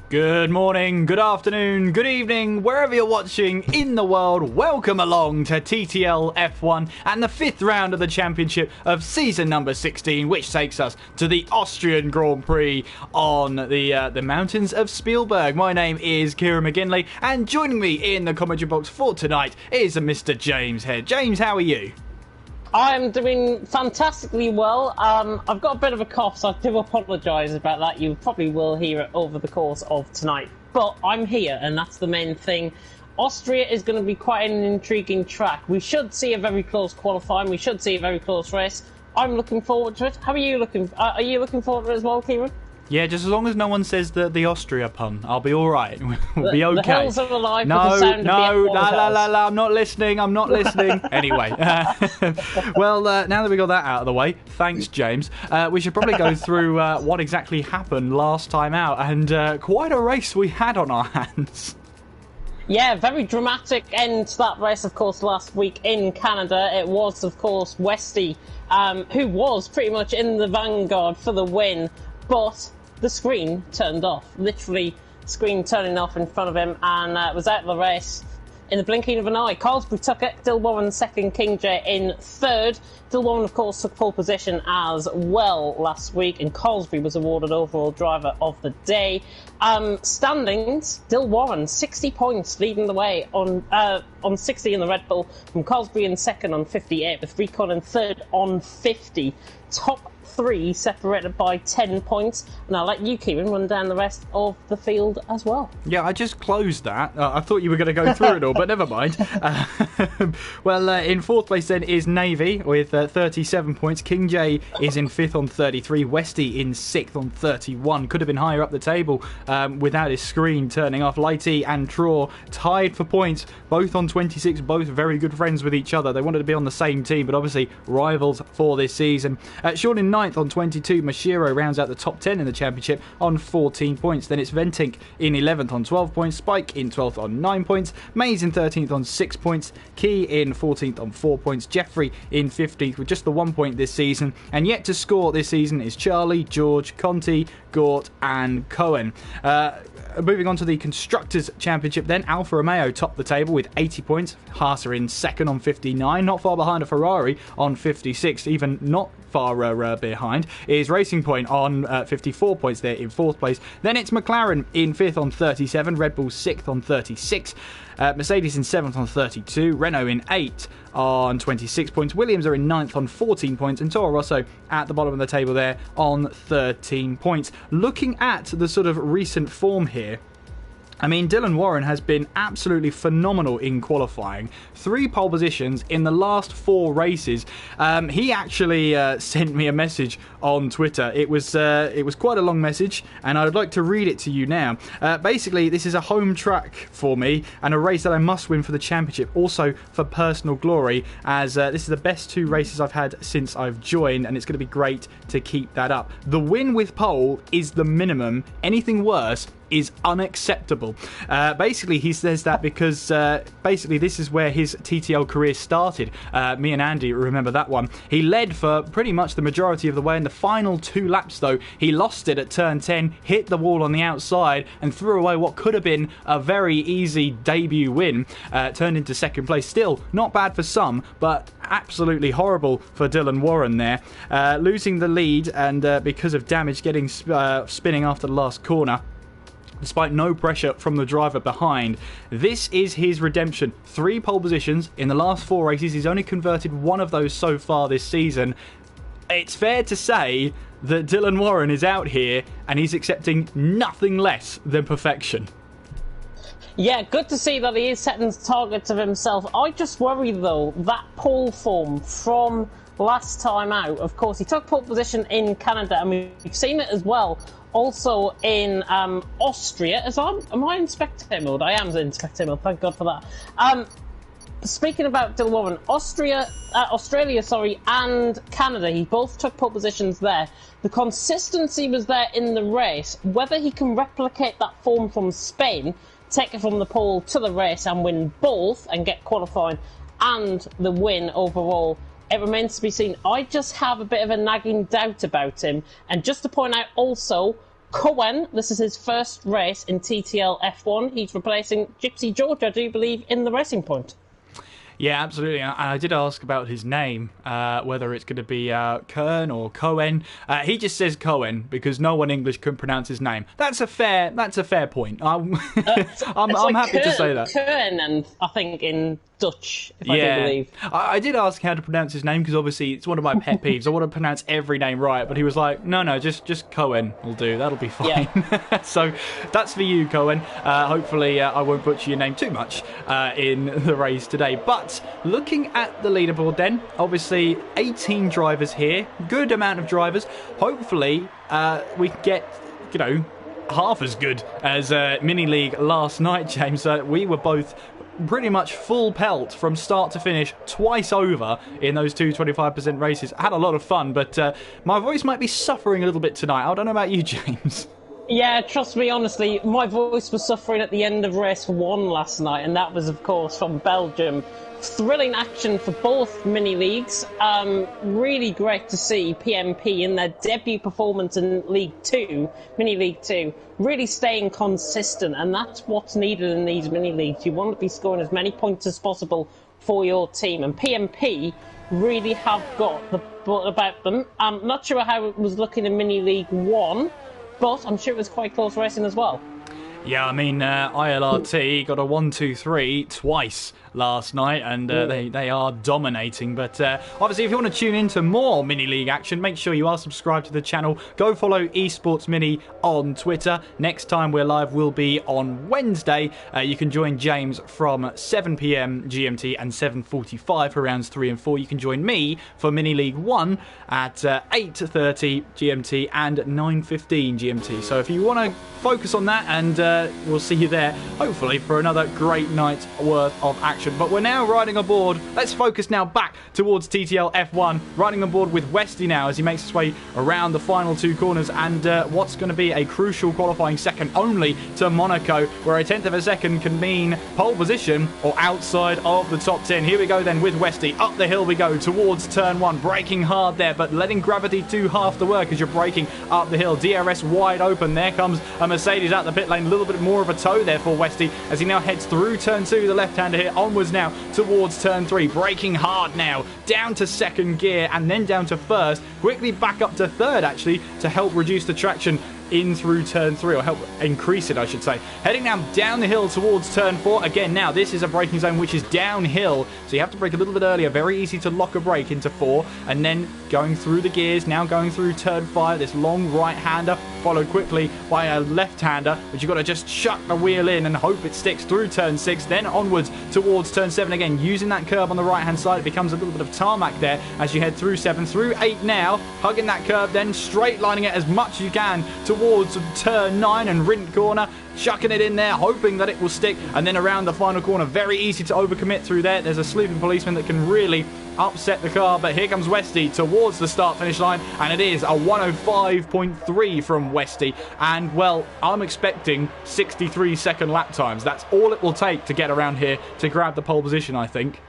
Good morning, good afternoon, good evening, wherever you're watching in the world. Welcome along to TTL F1 and the 5th round of the championship of season number 16, which takes us to the Austrian Grand Prix on the mountains of Spielberg. My name is Kieran McGinley, and joining me in the commentary box for tonight is Mr. James Head. James, how are you? I'm doing fantastically well. I've got a bit of a cough, so I do apologise about that. You probably will hear it over the course of tonight. But I'm here, and that's the main thing. Austria is going to be quite an intriguing track. We should see a very close qualifying. We should see a very close race. I'm looking forward to it. How are you looking? Are you looking forward to it as well, Kieran? Yeah, just as long as no one says the Austria pun, I'll be all right. We'll be okay. The hills are alive no, with the sound no, of the la, I'm not listening. Anyway, well, now that we got that out of the way, thanks, James. We should probably go through what exactly happened last time out, and quite a race we had on our hands. Yeah, very dramatic end to that race, of course, last week in Canada. It was, of course, Westy, who was pretty much in the vanguard for the win, but the screen turned off. Literally, screen turning off in front of him, and was out of the race in the blinking of an eye. Carlsbury took it, Dill Warren second, King J in third. Dill Warren, of course, took pole position as well last week, and Carlsbury was awarded overall driver of the day. Standings, Dill Warren, 60 points, leading the way on 60 in the Red Bull, from Carlsbury in second on 58, with Recon in third on 50. Top three separated by 10 points, and I'll let you, Kieran, run down the rest of the field as well. Yeah, I just closed that. I thought you were going to go through it all, but never mind. Well, in fourth place then is Navy with 37 points. King J is in fifth on 33. Westy in sixth on 31. Could have been higher up the table without his screen turning off. Lighty and Traw tied for points, both on 26, both very good friends with each other. They wanted to be on the same team, but obviously rivals for this season. Sean in ninth on 22. Mashiro rounds out the top 10 in the championship on 14 points. Then it's Ventink in 11th on 12 points. Spike in 12th on 9 points. Mays in 13th on 6 points. Key in 14th on 4 points. Jeffrey in 15th with just the 1 point this season. And yet to score this season is Charlie, George, Conti, Gort and Cohen. Moving on to the Constructors' Championship then, Alfa Romeo topped the table with 80 points. Haas are in second on 59, not far behind a Ferrari on 56, even not far behind is Racing Point on 54 points there in fourth place. Then it's McLaren in fifth on 37, Red Bull sixth on 36, Mercedes in seventh on 32, Renault in eighth on 26 points, Williams are in ninth on 14 points, and Toro Rosso at the bottom of the table there on 13 points. Looking at the sort of recent form here, I mean, Dylan Warren has been absolutely phenomenal in qualifying. 3 pole positions in the last 4 races. He actually sent me a message on Twitter. It was quite a long message, and I'd like to read it to you now. Basically, this is a home track for me, and a race that I must win for the championship, also for personal glory, as this is the best 2 races I've had since I've joined, and it's going to be great to keep that up. The win with pole is the minimum. Anything worse is unacceptable. Basically, he says that because basically this is where his TTL career started. Me and Andy remember that one. He led for pretty much the majority of the way. In the final 2 laps, though, he lost it at turn 10, hit the wall on the outside, and threw away what could have been a very easy debut win. Turned into second place. Still, not bad for some, but absolutely horrible for Dylan Warren there. Losing the lead, and because of damage, getting spinning after the last corner, despite no pressure from the driver behind. This is his redemption. 3 pole positions in the last 4 races. He's only converted 1 of those so far this season. It's fair to say that Dylan Warren is out here and he's accepting nothing less than perfection. Yeah, good to see that he is setting targets of himself. I just worry, though, that pole form from last time out. Of course, he took pole position in Canada, and we've seen it as well also in Austria. Am I in spectator mode? I am in spectator mode, thank God for that. Speaking about Dill Warren, Australia, and Canada, he both took pole positions there. The consistency was there in the race. Whether he can replicate that form from Spain, take it from the pole to the race and win both and get qualifying and the win overall, it remains to be seen. I just have a bit of a nagging doubt about him. And just to point out also, Cohen, this is his first race in TTL F1. He's replacing Gypsy George, I do believe, in the Racing Point. Yeah, absolutely. And I did ask about his name, whether it's going to be Kern or Cohen. He just says Cohen because no one English can pronounce his name. That's a fair point. I'm happy to say that. Kern, and I think in Dutch, if I do believe. I did ask how to pronounce his name because obviously it's one of my pet peeves. I want to pronounce every name right, but he was like, no, just Cohen will do. That'll be fine. Yeah. So that's for you, Cohen. Hopefully I won't butcher your name too much in the race today. But looking at the leaderboard then, obviously 18 drivers here. Good amount of drivers. Hopefully we can get, half as good as Mini League last night, James. We were both pretty much full pelt from start to finish twice over in those two 25% races. I had a lot of fun, but my voice might be suffering a little bit tonight. I don't know about you, James. Yeah, trust me, honestly, my voice was suffering at the end of race 1 last night, and that was, of course, from Belgium. Thrilling action for both mini leagues. Really great to see PMP in their debut performance in League 2, Mini League 2, really staying consistent, and that's what's needed in these mini leagues. You want to be scoring as many points as possible for your team, and PMP really have got the butt about them. I'm not sure how it was looking in Mini League 1, but I'm sure it was quite close racing as well. Yeah, I mean, ILRT got a 1-2-3 twice last night, and they are dominating. But obviously, if you want to tune into more Mini League action, make sure you are subscribed to the channel. Go follow Esports Mini on Twitter. Next time we're live will be on Wednesday. You can join James from 7 p.m. GMT and 7:45 for rounds 3 and 4. You can join me for Mini League 1 at 8:30 GMT and 9:15 GMT. So if you want to focus on that, and we'll see you there, hopefully, for another great night's worth of action. But we're now riding aboard. Let's focus now back towards TTL F1. Riding aboard with Westy now as he makes his way around the final 2 corners, and what's going to be a crucial qualifying second only to Monaco, where a tenth of a second can mean pole position or outside of the top 10. Here we go then with Westy. Up the hill we go towards turn 1. Braking hard there, but letting gravity do half the work as you're braking up the hill. DRS wide open. There comes a Mercedes out the pit lane. A little bit more of a toe there for Westy as he now heads through turn 2, the left-hander here, onwards now towards turn 3, braking hard now, down to second gear and then down to first, quickly back up to third actually to help reduce the traction in through turn 3, or help increase it, I should say. Heading now down the hill towards turn 4. Again, now this is a braking zone which is downhill, so you have to brake a little bit earlier. Very easy to lock a brake into 4, and then going through the gears, now going through turn 5, this long right-hander, followed quickly by a left-hander, but you've got to just chuck the wheel in and hope it sticks through turn 6, then onwards towards turn 7 again, using that curb on the right-hand side. It becomes a little bit of tarmac there as you head through 7, through 8 now, hugging that curb, then straight lining it as much as you can towards turn 9 and Rint corner, chucking it in there, hoping that it will stick, and then around the final corner. Very easy to overcommit through there. There's a sleeping policeman that can really upset the car, but here comes Westy towards the start-finish line, and it is a 105.3 from Westy, and well, I'm expecting 63-second lap times. That's all it will take to get around here to grab the pole position, I think.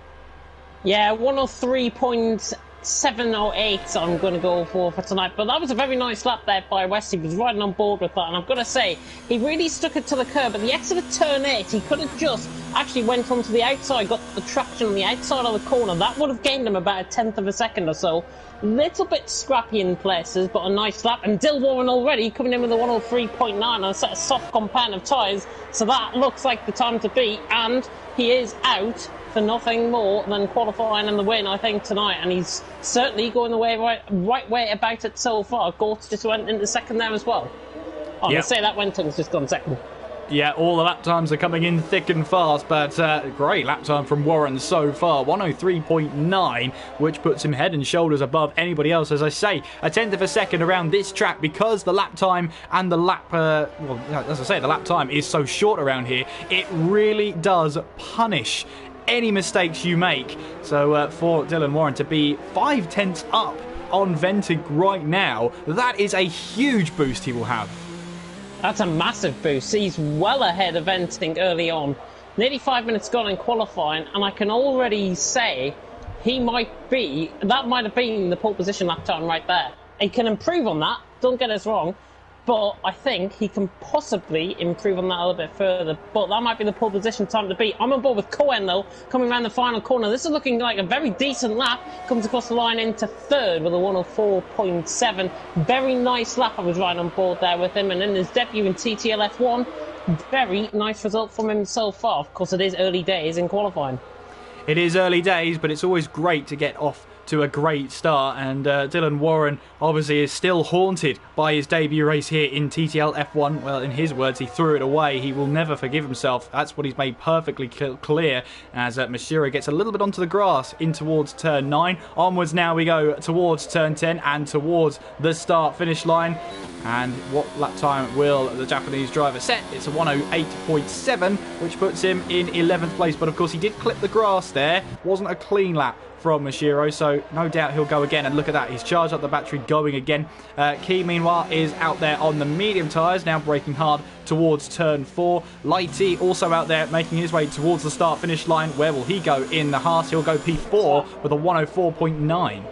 Yeah, 103.7 or 8 I'm going to go for tonight, but that was a very nice lap there by Westy. He was riding on board with that, and I've got to say, he really stuck it to the curb. At the exit of turn 8, he could have just actually went onto the outside, got the traction on the outside of the corner. That would have gained him about a tenth of a second or so. Little bit scrappy in places, but a nice lap. And Dill Warren already coming in with a 103.9 on a set of soft compound of tyres, so that looks like the time to beat, and he is out for nothing more than qualifying and the win, I think, tonight, and he's certainly going the right way about it so far. Gortz just went into second there as well. Oh, yep. Let's say that Wenton's just gone second. Yeah, all the lap times are coming in thick and fast, but great lap time from Warren so far, 103.9, which puts him head and shoulders above anybody else. As I say, a tenth of a second around this track, because the lap time and the lap, well, as I say, the lap time is so short around here, it really does punish any mistakes you make. So for Dylan Warren to be 5 tenths up on Ventig right now, that is a huge boost he will have. That's a massive boost. He's well ahead of Venting early on. Nearly 5 minutes gone in qualifying, and I can already say that might have been the pole position lap time right there. He can improve on that, don't get us wrong, but I think he can possibly improve on that a little bit further. But that might be the pole position time to beat. I'm on board with Cohen, though, coming around the final corner. This is looking like a very decent lap. Comes across the line into third with a 104.7. Very nice lap. I was right on board there with him. And in his debut in TTL F1, very nice result from him so far. Of course, it is early days in qualifying. It is early days, but it's always great to get off to a great start, and Dylan Warren obviously is still haunted by his debut race here in TTL F1. Well, in his words, he threw it away. He will never forgive himself. That's what he's made perfectly clear as Mashiro gets a little bit onto the grass in towards turn 9. Onwards now we go towards turn 10 and towards the start-finish line. And what lap time will the Japanese driver set? It's a 108.7, which puts him in 11th place. But of course, he did clip the grass there. Wasn't a clean lap from Mashiro, so no doubt he'll go again. And look at that, he's charged up the battery, going again. Key, meanwhile, is out there on the medium tyres, now braking hard towards turn 4. Lighty also out there making his way towards the start-finish line. Where will he go in the Haas? He'll go P4 with a 104.9.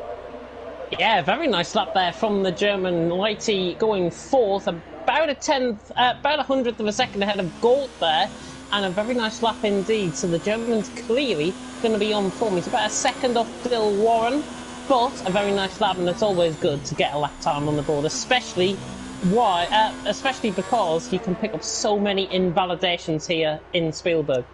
Yeah, very nice lap there from the German. Lighty going fourth, about a hundredth of a second ahead of Galt there, and a very nice lap indeed. So the German's clearly going to be on form. He's about a second off Dylan Warren, but a very nice lap, and it's always good to get a lap time on the board, especially because you can pick up so many invalidations here in Spielberg.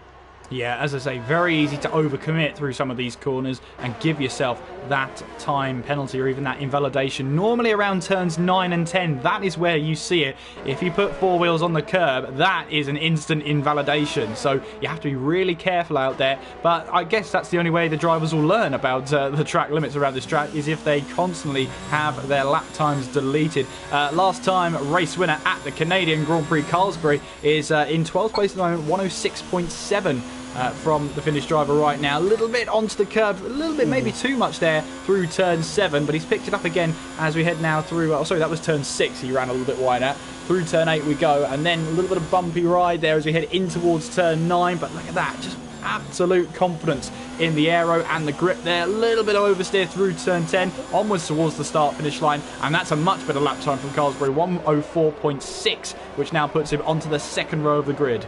Yeah, as I say, very easy to overcommit through some of these corners and give yourself that time penalty or even that invalidation. Normally around turns 9 and 10, that is where you see it. If you put four wheels on the curb, that is an instant invalidation. So you have to be really careful out there. But I guess that's the only way the drivers will learn about the track limits around this track, is if they constantly have their lap times deleted. Last time race winner at the Canadian Grand Prix Carlsberg is in 12th place at the moment, 106.7. From the Finnish driver right now. A little bit onto the curb, a little bit maybe too much there through turn 7, but he's picked it up again as we head now through, sorry, that was turn 6 he ran a little bit wider. Through turn 8 we go, and then a little bit of bumpy ride there as we head in towards turn 9, but look at that, just absolute confidence in the aero and the grip there. A little bit of oversteer through turn 10, onwards towards the start-finish line, and that's a much better lap time from Carlsberg, 104.6, which now puts him onto the second row of the grid.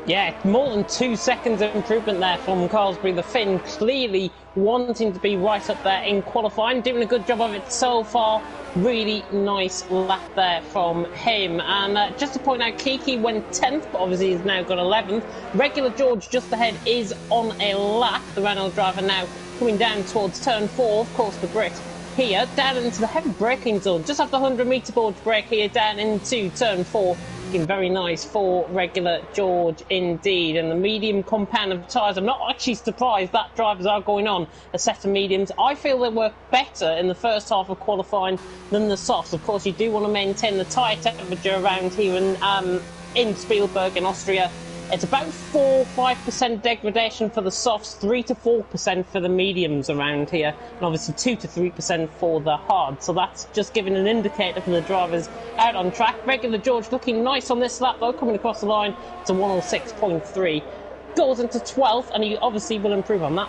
Yeah, more than 2 seconds of improvement there from Carlsberg. The Finn clearly wanting to be right up there in qualifying, doing a good job of it so far. Really nice lap there from him. And just to point out, Kiki went 10th, but obviously he's now got 11th. Regular George just ahead is on a lap. The Renault driver now coming down towards turn 4, of course the Brit here, down into the heavy braking zone, just off the 100-metre board brake here, down into turn 4. Looking very nice for regular George indeed. And the medium compound of tyres, I'm not actually surprised that drivers are going on a set of mediums. I feel they work better in the first half of qualifying than the softs. Of course, you do want to maintain the tyre temperature around here in Spielberg in Austria. It's about 4-5% degradation for the softs, 3-4% for the mediums around here, and obviously 2-3% for the hard. So that's just giving an indicator for the drivers out on track. Regular George looking nice on this lap though, coming across the line to 106.3. Goes into 12th, and he obviously will improve on that.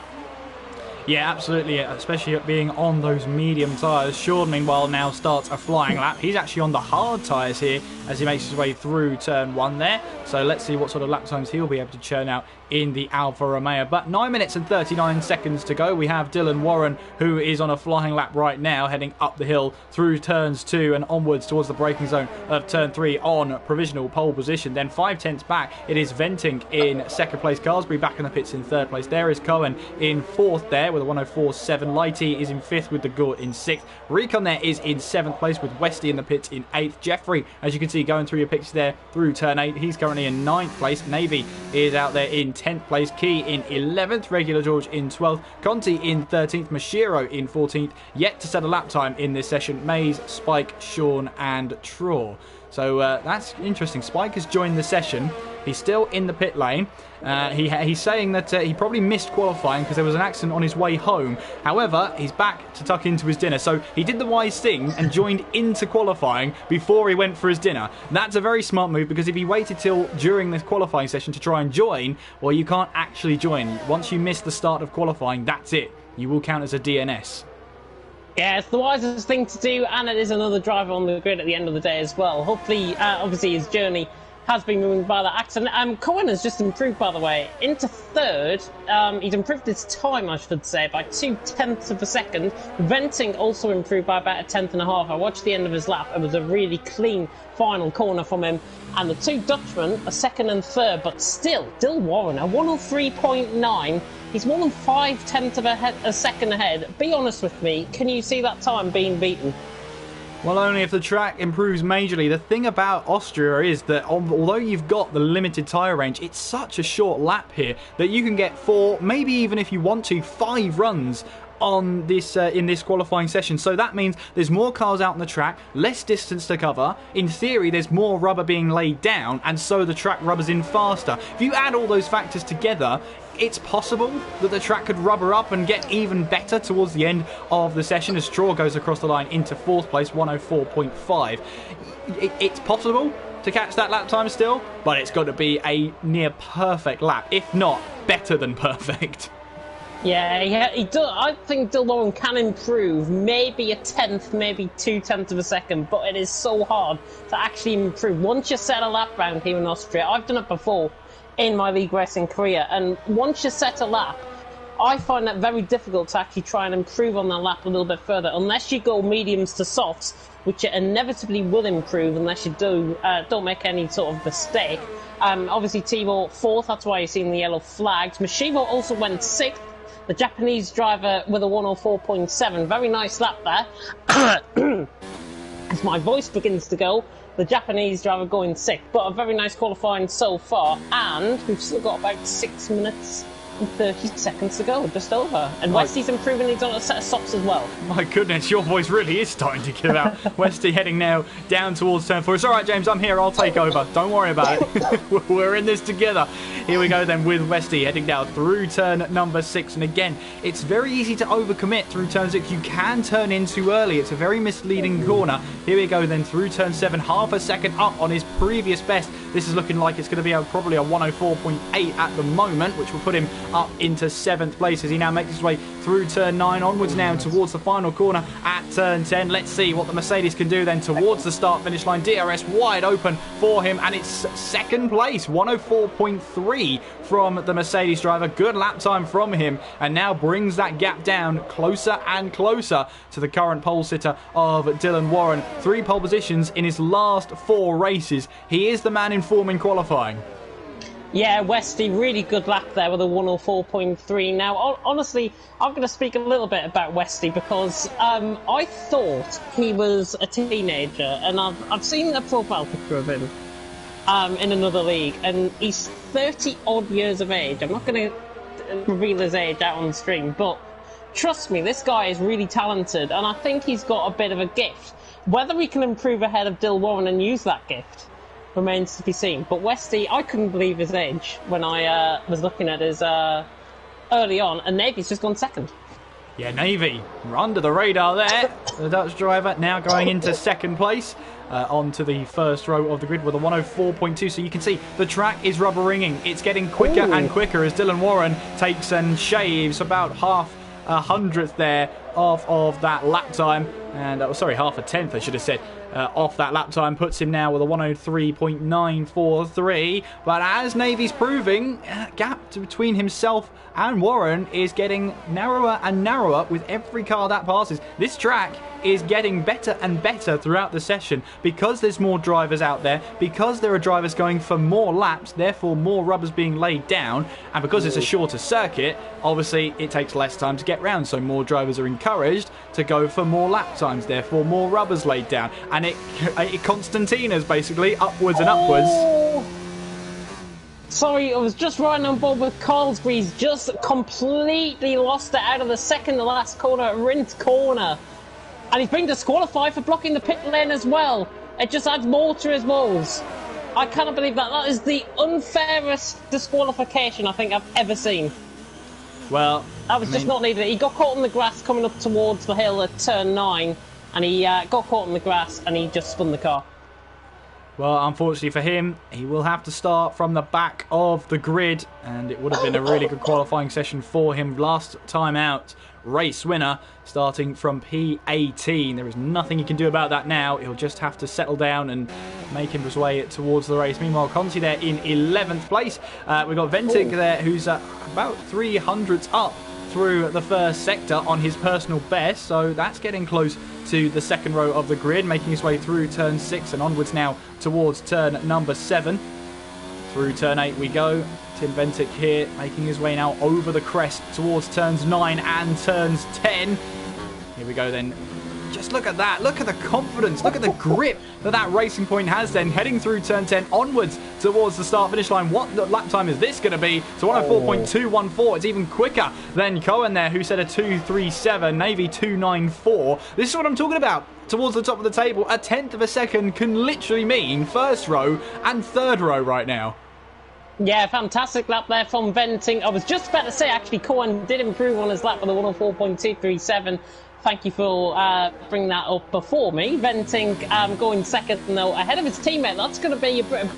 Yeah, absolutely, especially being on those medium tyres. Sean, meanwhile, now starts a flying lap. He's actually on the hard tyres here as he makes his way through turn 1 there. So let's see what sort of lap times he'll be able to churn out in the Alfa Romeo. But 9 minutes and 39 seconds to go. We have Dylan Warren, who is on a flying lap right now, heading up the hill through turns 2 and onwards towards the braking zone of turn 3 on provisional pole position. Then 5 tenths back, it is Venting in second place. Carlsberg back in the pits in third place. There is Cohen in fourth there with a 104.7. Lighty is in fifth with the Gort in sixth. Recon there is in seventh place with Westy in the pits in eighth. Jeffrey, as you can see going through your pictures there through turn 8, he's currently in ninth place. Navy is out there in 10th place. Key in 11th. Regular George in 12th. Conti in 13th. Mashiro in 14th. Yet to set a lap time in this session. Mays, Spike, Sean and Traw. So that's interesting. Spike has joined the session. He's still in the pit lane. He's saying that he probably missed qualifying because there was an accident on his way home. However, he's back to tuck into his dinner. So he did the wise thing and joined into qualifying before he went for his dinner. That's a very smart move, because if he waited till during the qualifying session to try and join, well, you can't actually join. Once you miss the start of qualifying, that's it. You will count as a DNS. Yeah, it's the wisest thing to do, and it is another driver on the grid at the end of the day as well. Hopefully, obviously, his journey has been ruined by that accident. Cohen has just improved, by the way, into third. He's improved his time, I should say, by 0.2 of a second. Venting also improved by about 1.5. I watched the end of his lap. It was a really clean final corner from him. And the two Dutchmen are second and third, but still, Dill Warren, a 103.9. He's more than 0.5 of a second ahead. Be honest with me, can you see that time being beaten? Well, only if the track improves majorly. The thing about Austria is that although you've got the limited tyre range, it's such a short lap here that you can get 4, maybe even if you want to, 5 runs on this in this qualifying session. So that means there's more cars out on the track, less distance to cover. In theory, there's more rubber being laid down, and so the track rubbers in faster. If you add all those factors together, it's possible that the track could rubber up and get even better towards the end of the session as Straw goes across the line into 4th place, 104.5. It's possible to catch that lap time still, but it's got to be a near perfect lap, if not better than perfect. Yeah, he does. I think Dill Warren can improve, maybe 1/10, maybe 0.2 of a second, but it is so hard to actually improve. Once you set a lap round here in Austria, I've done it before in my league racing career, and once you set a lap, I find that very difficult to actually try and improve on that lap a little bit further, unless you go mediums to softs, which you inevitably will improve unless you don't make any sort of mistake. Obviously, Timo 4th, that's why you're seeing the yellow flags. Mashivo also went 6th. The Japanese driver with a 104.7. Very nice lap there. As my voice begins to go, the Japanese driver going 6th. But a very nice qualifying so far. And we've still got about 6 minutes and 30 seconds to go, just over. And Westy's improving, he's on a set of softs as well. My goodness, your voice really is starting to give out. Westy heading now down towards turn 4. It's all right, James, I'm here, I'll take over. Don't worry about it. We're in this together. Here we go then with Westy heading down through turn number 6. And again, it's very easy to overcommit through turn 6. You can turn in too early. It's a very misleading corner. Here we go then through turn 7. Half a second up on his previous best. This is looking like it's going to be probably a 104.8 at the moment, which will put him up into 7th place as he now makes his way through turn 9 onwards now towards the final corner at turn 10. Let's see what the Mercedes can do then towards the start finish line. DRS wide open for him, and it's 2nd place, 104.3 from the Mercedes driver. Good lap time from him, and now brings that gap down closer and closer to the current pole sitter of Dylan Warren. 3 pole positions in his last 4 races. He is the man in form in qualifying. Yeah, Westy, really good lap there with a 104.3. Now, honestly, I'm going to speak a little bit about Westy because I thought he was a teenager, and I've seen a profile picture of him in another league, and he's 30-odd years of age. I'm not going to reveal his age out on the stream, but trust me, this guy is really talented, and I think he's got a bit of a gift. Whether he can improve ahead of Dill Warren and use that gift remains to be seen. But Westy, I couldn't believe his age when I was looking at his early on, and Navy's just gone 2nd. Yeah, Navy, we're under the radar there. The Dutch driver now going into 2nd place. Onto the first row of the grid with a 104.2. So you can see the track is rubber ringing. It's getting quicker and quicker as Dylan Warren takes and shaves about half a hundredth there off of that lap time. And sorry, half a tenth I should have said. Off that lap time puts him now with a 103.943. But as Navy's proving, gap between himself and Warren is getting narrower and narrower with every car that passes. This track is getting better and better throughout the session because there's more drivers out there, because there are drivers going for more laps, therefore more rubbers being laid down, and because it's a shorter circuit, obviously it takes less time to get round, so more drivers are encouraged to go for more lap times, therefore more rubbers laid down, and it Constantina's basically upwards and upwards. Sorry, I was just riding on board with Carlsbury's, just completely lost it out of the second to last corner at Rint Corner. And he's been disqualified for blocking the pit lane as well. It just adds more to his woes. I cannot believe that. That is the unfairest disqualification I think I've ever seen. Well, that was just not needed. He got caught in the grass coming up towards the hill at turn 9, and he got caught in the grass and he just spun the car. Well, unfortunately for him, he will have to start from the back of the grid, and it would have been a really good qualifying session for him last time out. Race winner starting from P18. There is nothing he can do about that now. He'll just have to settle down and make his way towards the race. Meanwhile, Conti there in 11th place. We've got Ventic there, who's about 300s up through the first sector on his personal best, so that's getting close to the second row of the grid, making his way through turn 6 and onwards now towards turn number 7. Through turn 8 we go. Tim Ventic here making his way now over the crest towards turns 9 and turns 10. Here we go then. Just look at that. Look at the confidence. Look at the grip that Racing Point has then, heading through turn 10 onwards towards the start-finish line. What lap time is this going to be? So 104.214. It's even quicker than Cohen there, who said a 237. Navy 294. This is what I'm talking about. Towards the top of the table, a tenth of a second can literally mean first row and third row right now. Yeah, fantastic lap there from Venting. I was just about to say, actually, Cohen did improve on his lap with a 104.237. Thank you for bringing that up before me. Venting going second, though, ahead of his teammate. That's going to be a bit of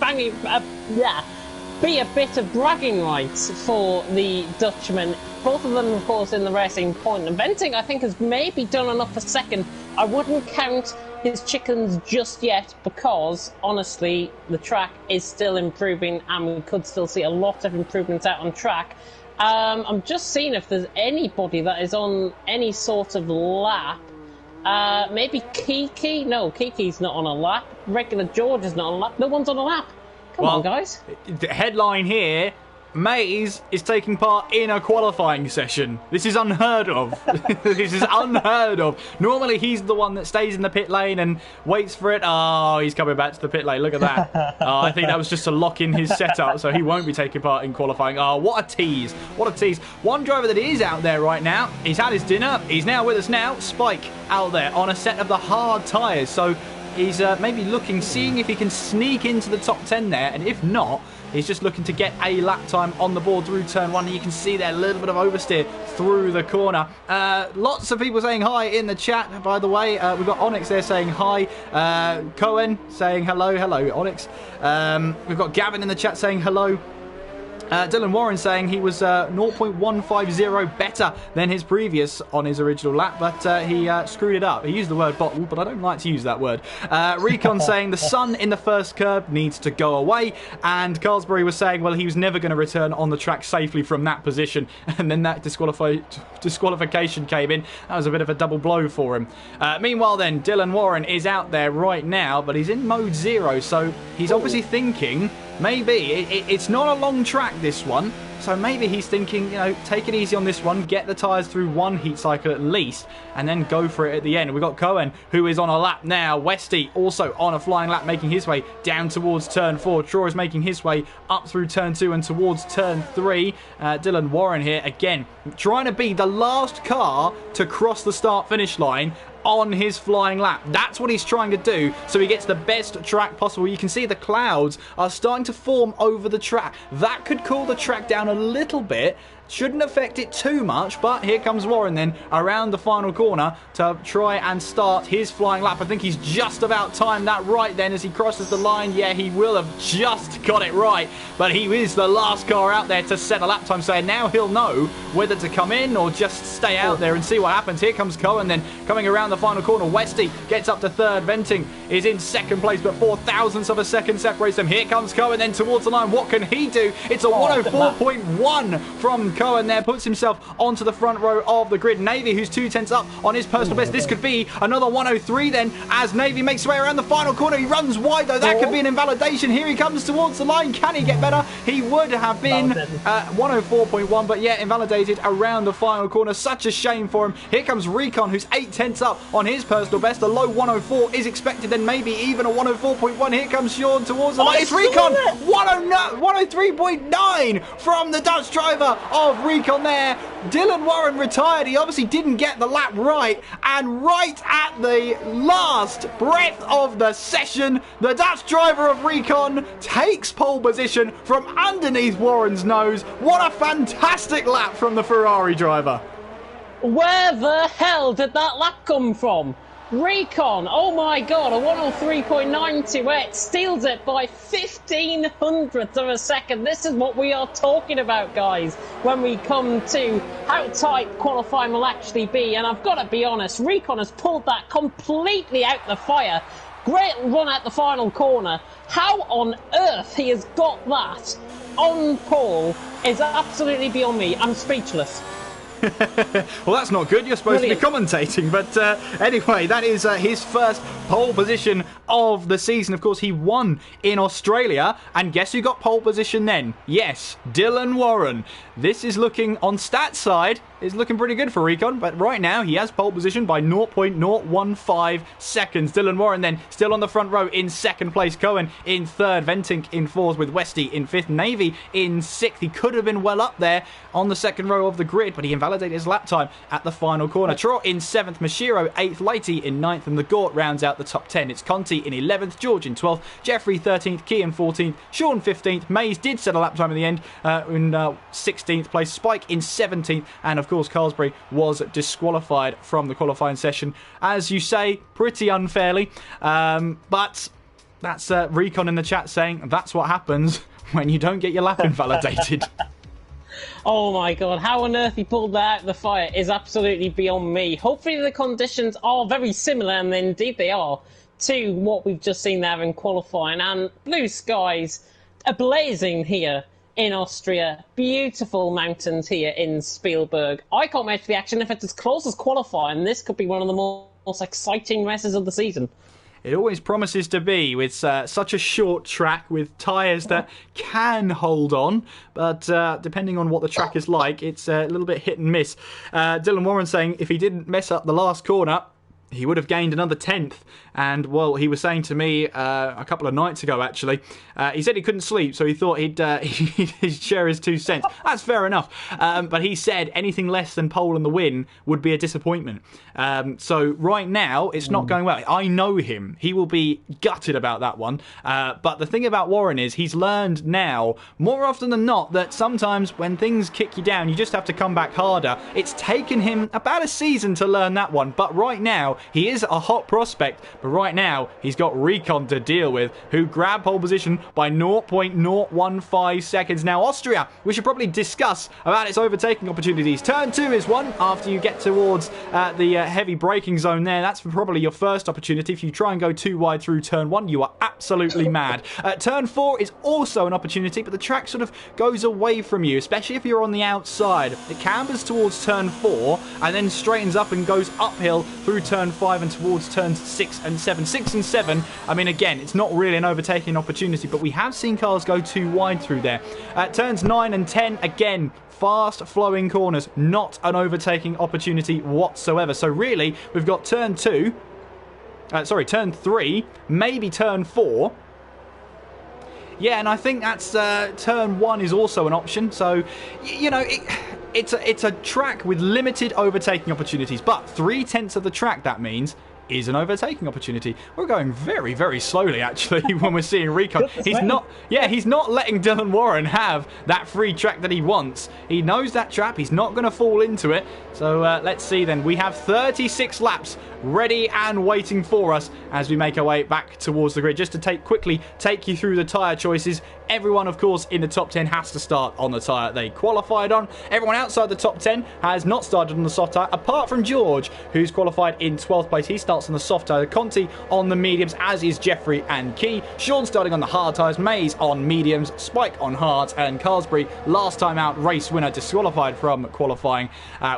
bit of bragging rights for the Dutchman. Both of them, of course, in the Racing Point. And Venting, I think, has maybe done enough for second. I wouldn't count his chickens just yet because, honestly, the track is still improving and we could still see a lot of improvements out on track. I'm just seeing if there's anybody that is on any sort of lap. Maybe Kiki? No, Kiki's not on a lap. Regular George is not on a lap. No one's on a lap. Come on, guys. The headline here, Mays is taking part in a qualifying session. This is unheard of. This is unheard of. Normally he's the one that stays in the pit lane and waits for it. Oh, he's coming back to the pit lane. Look at that. I think that was just to lock in his setup, so he won't be taking part in qualifying. Oh, what a tease. What a tease. One driver that is out there right now, he's had his dinner. He's now with us now. Spike out there on a set of the hard tyres. So he's maybe looking, seeing if he can sneak into the top 10 there. And if not, he's just looking to get a lap time on the board through turn 1. You can see there a little bit of oversteer through the corner. Lots of people saying hi in the chat, by the way. We've got Onyx there saying hi. Cohen saying hello. Hello, Onyx. We've got Gavin in the chat saying hello. Dylan Warren saying he was 0.150 better than his previous on his original lap, but he screwed it up. He used the word bottle, but I don't like to use that word. Recon saying the sun in the first curve needs to go away, and Carlsbury was saying, well, he was never going to return on the track safely from that position, and then that disqualification came in. That was a bit of a double blow for him. Meanwhile then, Dylan Warren is out there right now, but he's in mode 0, so he's obviously thinking, maybe, it's not a long track, this one, so maybe he's thinking, you know, take it easy on this one, get the tyres through one heat cycle at least, and then go for it at the end. We've got Cohen, who is on a lap now. Westy also on a flying lap, making his way down towards turn 4. Troy is making his way up through turn 2 and towards turn 3. Dylan Warren here, again, trying to be the last car to cross the start-finish line on his flying lap. That's what he's trying to do, so he gets the best track possible. You can see the clouds are starting to form over the track. That could cool the track down a little bit. Shouldn't affect it too much, but here comes Warren then around the final corner to try and start his flying lap. I think he's just about timed that right then as he crosses the line. Yeah, he will have just got it right, but he is the last car out there to set a lap time, so now he'll know whether to come in or just stay out there and see what happens. Here comes Cohen then coming around the final corner. Westy gets up to third. Venting is in second place, but 0.04 of a second separates them. Here comes Cohen then towards the line. What can he do? It's a 104.1 from Cohen there, puts himself onto the front row of the grid. Navy, who's 0.2 up on his personal best. This could be another 103 then, as Navy makes his way around the final corner. He runs wide though. That could be an invalidation. Here he comes towards the line. Can he get better? He would have been 104.1, but yeah, invalidated around the final corner. Such a shame for him. Here comes Recon, who's 0.8 up on his personal best. A low 104 is expected, then maybe even a 104.1. Here comes Sean towards the line. It's Recon! 103.9 from the Dutch driver of Recon there. Dylan Warren retired. He obviously didn't get the lap right, and right at the last breath of the session, the Dutch driver of Recon takes pole position from underneath Warren's nose. What a fantastic lap from the Ferrari driver. Where the hell did that lap come from? Recon, oh my god, a 103.92, steals it by 1500th of a second. This is what we are talking about, guys, when we come to how tight qualifying will actually be. And I've got to be honest, Recon has pulled that completely out the fire. Great run at the final corner. How on earth he has got that on pole is absolutely beyond me. I'm speechless. Well, that's not good. You're supposed to be commentating. But anyway, that is his first pole position of the season. Of course, he won in Australia. And guess who got pole position then? Yes, Dylan Warren. This is looking, on stats side, is looking pretty good for Recon. But right now, he has pole position by 0.015 seconds. Dylan Warren then still on the front row in second place. Cohen in third. Ventink in fourth with Westy in fifth. Navy in sixth. He could have been well up there on the second row of the grid, but he invalidated his lap time at the final corner. Trott in 7th, Mashiro 8th, Leite in 9th, and the Gort rounds out the top 10. It's Conti in 11th, George in 12th, Jeffrey 13th, Key in 14th, Sean 15th, Mays did set a lap time in the end in 16th place, Spike in 17th, and of course Carlsbury was disqualified from the qualifying session, as you say, pretty unfairly, but that's Recon in the chat saying that's what happens when you don't get your lap invalidated. Oh my god, how on earth he pulled that out of the fire is absolutely beyond me. Hopefully the conditions are very similar, and indeed they are, to what we've just seen there in qualifying. And blue skies are blazing here in Austria. Beautiful mountains here in Spielberg. I can't wait for the action. If it's as close as qualifying, this could be one of the most exciting races of the season. It always promises to be, with such a short track with tyres that can hold on, but depending on what the track is like, it's a little bit hit and miss. Dylan Warren saying if he didn't mess up the last corner, he would have gained another 10th. And, well, he was saying to me a couple of nights ago, actually, he said he couldn't sleep, so he thought he'd share his 2 cents. That's fair enough. But he said anything less than pole and the win would be a disappointment. So right now, it's not going well. I know him. He will be gutted about that one. But the thing about Warren is he's learned now, more often than not, that sometimes when things kick you down, you just have to come back harder. It's taken him about a season to learn that one. But right now, he is a hot prospect. But right now, he's got Recon to deal with, who grab pole position by 0.015 seconds. Now, Austria, we should probably discuss about its overtaking opportunities. Turn 2 is one after you get towards the heavy braking zone there. That's probably your first opportunity. If you try and go too wide through turn 1, you are absolutely mad. Turn 4 is also an opportunity, but the track sort of goes away from you, especially if you're on the outside. It cambers towards turn 4 and then straightens up and goes uphill through turn 5 and towards turns 6 and 7. 6 and 7, I mean, again, it's not really an overtaking opportunity, but we have seen cars go too wide through there. Turns 9 and 10, again, fast flowing corners, not an overtaking opportunity whatsoever. So really, we've got turn 3, maybe turn 4. Yeah, and I think that's turn 1 is also an option. So, you know, it's a track with limited overtaking opportunities, but 3/10 of the track, that means, is an overtaking opportunity. We're going very, very slowly, actually, when we're seeing Recon. He's not letting Dylan Warren have that free track that he wants. He knows that trap. He's not going to fall into it. So let's see then. We have 36 laps ready and waiting for us as we make our way back towards the grid. Just to quickly take you through the tyre choices. Everyone, of course, in the top 10 has to start on the tyre they qualified on. Everyone outside the top 10 has not started on the soft tyre, apart from George, who's qualified in 12th place. He starts on the soft tyre. Conti on the mediums, as is Jeffrey and Key. Sean starting on the hard tyres. Mays on mediums. Spike on hards. And Carlsbury, last time out race winner, disqualified from qualifying,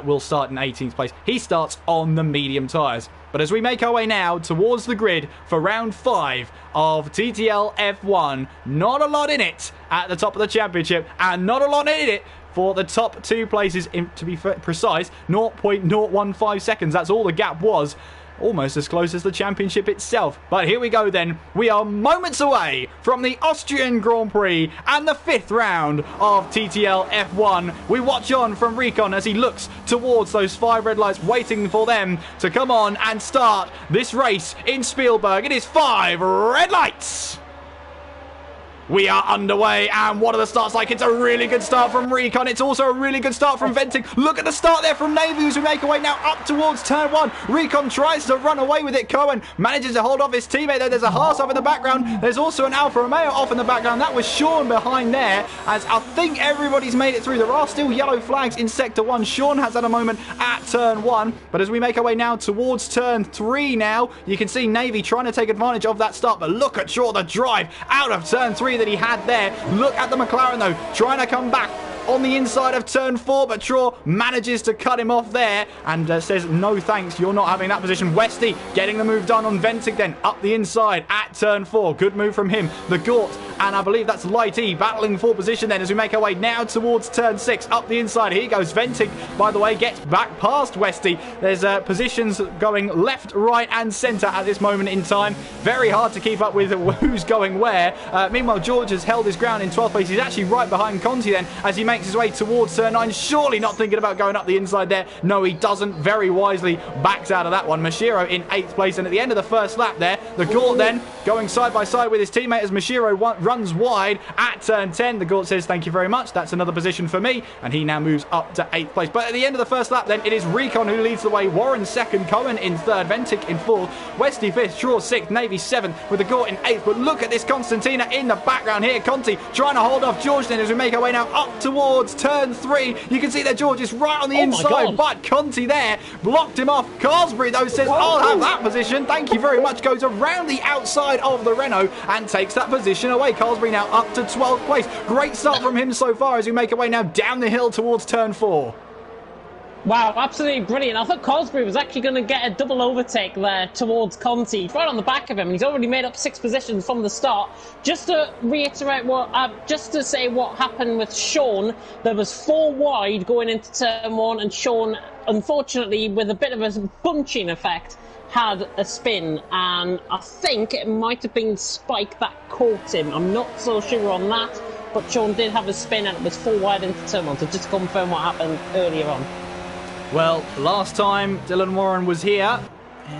will start in 18th place. He starts on the medium tyres. But as we make our way now towards the grid for round 5 of TTL F1, not a lot in it at the top of the championship, and not a lot in it for the top 2 places, to be precise, 0.015 seconds. That's all the gap was. Almost as close as the championship itself. But here we go then. We are moments away from the Austrian Grand Prix and the 5th round of TTL F1. We watch on from Recon as he looks towards those 5 red lights, waiting for them to come on and start this race in Spielberg. It is 5 red lights. We are underway, and what are the starts like? It's a really good start from Recon. It's also a really good start from Venting. Look at the start there from Navy as we make our way now up towards turn 1. Recon tries to run away with it. Cohen manages to hold off his teammate there. There's a Haas up in the background. There's also an Alfa Romeo off in the background. That was Sean behind there, as I think everybody's made it through. There are still yellow flags in Sector 1. Sean has had a moment at turn 1, but as we make our way now towards turn 3 now, you can see Navy trying to take advantage of that start, but look at Shaw, the drive out of turn 3 that he had there. Look at the McLaren though, trying to come back on the inside of turn 4, but Shaw manages to cut him off there and says, no thanks, you're not having that position. Westy getting the move done on Ventig then, up the inside at turn 4. Good move from him. The Gort, and I believe that's Light E battling for position then as we make our way now towards turn 6. Up the inside, here goes Ventig, by the way, gets back past Westy. There's positions going left, right and centre at this moment in time. Very hard to keep up with who's going where. Meanwhile, George has held his ground in 12th place. He's actually right behind Conti then as he makes his way towards turn 9. Surely not thinking about going up the inside there. No, he doesn't. Very wisely backs out of that one. Mashiro in 8th place, and at the end of the first lap there, the Gort then going side by side with his teammate as Mashiro runs wide at turn 10. The Gort says, thank you very much. That's another position for me, and he now moves up to 8th place. But at the end of the first lap then, it is Recon who leads the way. Warren 2nd, Cohen in 3rd, Ventic in 4th, Westy 5th, Shaw 6th, Navy 7th, with the Gort in 8th. But look at this Constantina in the background here. Conti trying to hold off George then as we make our way now up towards turn 3. You can see that George is right on the inside, but Conti there blocked him off. Carsbury though says, I'll have that position, thank you very much. Goes around the outside of the Renault and takes that position away. Carsbury now up to 12th place. Great start from him so far as we make our way now down the hill towards turn 4. Wow, absolutely brilliant. I thought Carsbury was actually going to get a double overtake there towards Conti, right on the back of him. He's already made up 6 positions from the start. Just to reiterate just to say what happened with Sean, there was 4 wide going into turn 1, and Sean, unfortunately, with a bit of a bunching effect, had a spin, and I think it might have been Spike that caught him. I'm not so sure on that, but Sean did have a spin, and it was 4 wide into turn 1, so just to confirm what happened earlier on. Well, last time Dylan Warren was here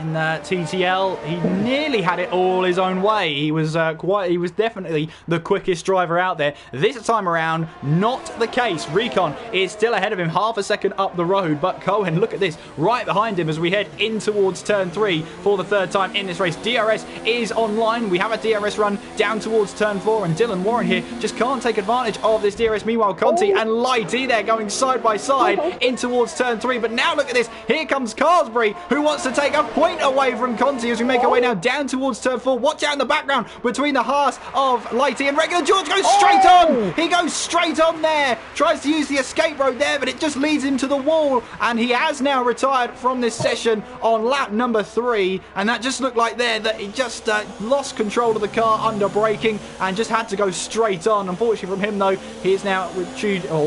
in TTL, he nearly had it all his own way. He was definitely the quickest driver out there. This time around, not the case. Recon is still ahead of him, half a second up the road, but Cohen, look at this, right behind him as we head in towards turn 3 for the 3rd time in this race. DRS is online. We have a DRS run down towards turn 4, and Dylan Warren here just can't take advantage of this DRS. Meanwhile, Conti and Lighty there going side by side in towards turn 3, but now look at this. Here comes Carsbury, who wants to take a point away from Conti as we make our way now down towards turn 4. Watch out in the background between the Haas of Lighty and regular. George goes straight on. He goes straight on there. Tries to use the escape road there, but it just leads him to the wall, and he has now retired from this session on lap number 3, and that just looked like there that he just lost control of the car under braking and just had to go straight on. Unfortunately from him though, he is now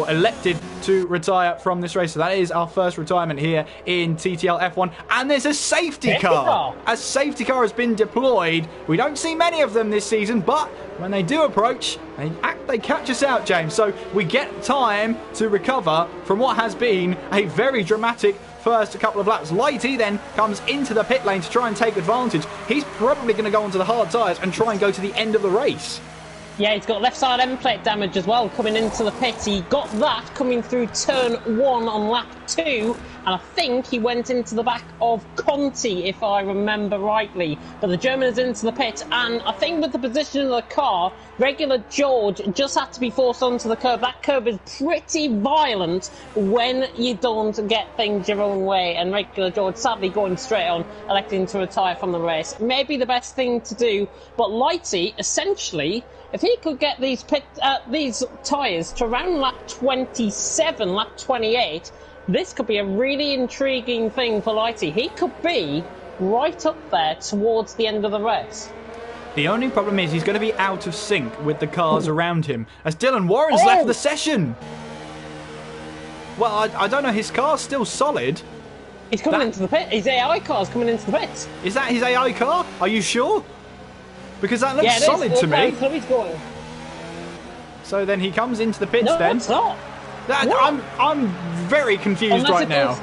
elected to retire from this race. So that is our first retirement here in TTL F1. And there's a safety car. A safety car has been deployed. We don't see many of them this season, but when they do approach, they catch us out, James. So we get time to recover from what has been a very dramatic first couple of laps. Lighty then comes into the pit lane to try and take advantage. He's probably going to go onto the hard tyres and try and go to the end of the race. Yeah, he's got left side end plate damage as well coming into the pit. He got that coming through turn 1 on lap 2, and I think he went into the back of Conti, if I remember rightly. But the German is into the pit, and I think with the position of the car, regular George just had to be forced onto the curb. That curb is pretty violent when you don't get things your own way, and regular George sadly going straight on, electing to retire from the race. Maybe the best thing to do, but Lighty, essentially, if he could get these tyres to around lap 27, lap 28, this could be a really intriguing thing for Lighty. He could be right up there towards the end of the race. The only problem is he's going to be out of sync with the cars around him, as Dylan Warren's left the session. Well, I don't know, his car's still solid. He's coming into the pit. His AI car's coming into the pit. Is that his AI car? Are you sure? Because that looks solid to me. So then he comes into the pits then. No, it's not. I'm very confused right now.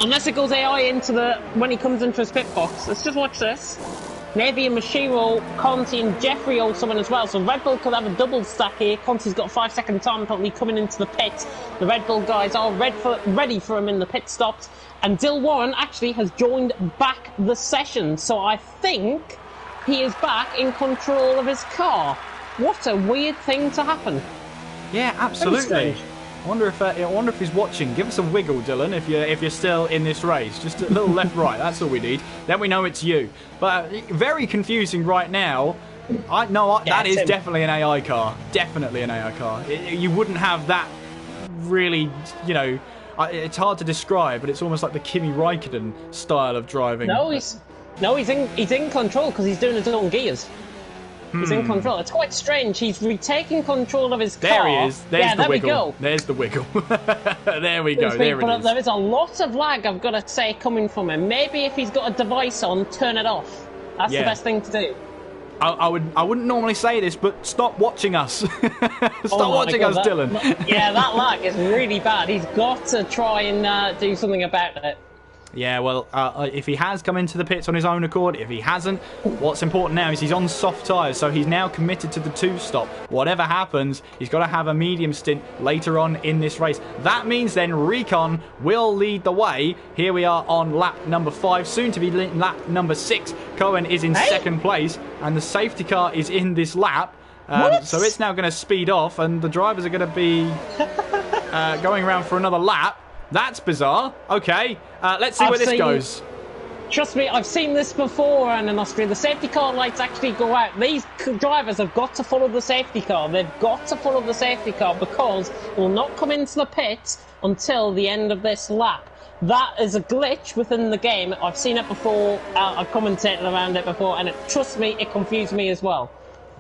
Unless it goes AI into when he comes into his pit box. Let's just watch this. Navy and Mashiro, Conti and Jeffrey also in as well. So Red Bull could have a double stack here. Conti's got a 5-second time penalty coming into the pit. The Red Bull guys are ready for him in the pit stops. And Dill Warren actually has joined back the session. So I think he is back in control of his car. What a weird thing to happen. Yeah, absolutely. I wonder if he's watching. Give us a wiggle, Dylan, if you're still in this race. Just a little left, right. That's all we need. Then we know it's you. But very confusing right now. That is definitely an AI car. Definitely an AI car. You wouldn't have that really, you know. It's hard to describe, but it's almost like the Kimi Raikkonen style of driving. He's in control because he's doing his own gears. He's in control. It's quite strange. He's retaking control of his car. There he is. There's the wiggle. We go. There's the wiggle. There we go. There it is. There is a lot of lag, I've got to say, coming from him. Maybe if he's got a device on, turn it off. That's the best thing to do. I wouldn't normally say this, but stop watching us. Stop watching us, Dylan. Yeah, that lag is really bad. He's got to try and do something about it. Yeah, well, if he has come into the pits on his own accord, if he hasn't, what's important now is he's on soft tyres, so he's now committed to the 2-stop. Whatever happens, he's got to have a medium stint later on in this race. That means then Recon will lead the way. Here we are on lap number 5, soon to be lap number 6. Cohen is in second place, and the safety car is in this lap. So it's now going to speed off, and the drivers are going to be going around for another lap. That's bizarre. Okay, let's see where this goes. Trust me, I've seen this before, and in Austria, the safety car lights actually go out. These drivers have got to follow the safety car. They've got to follow the safety car because it will not come into the pits until the end of this lap. That is a glitch within the game. I've seen it before. I've commentated around it before, and trust me, it confused me as well.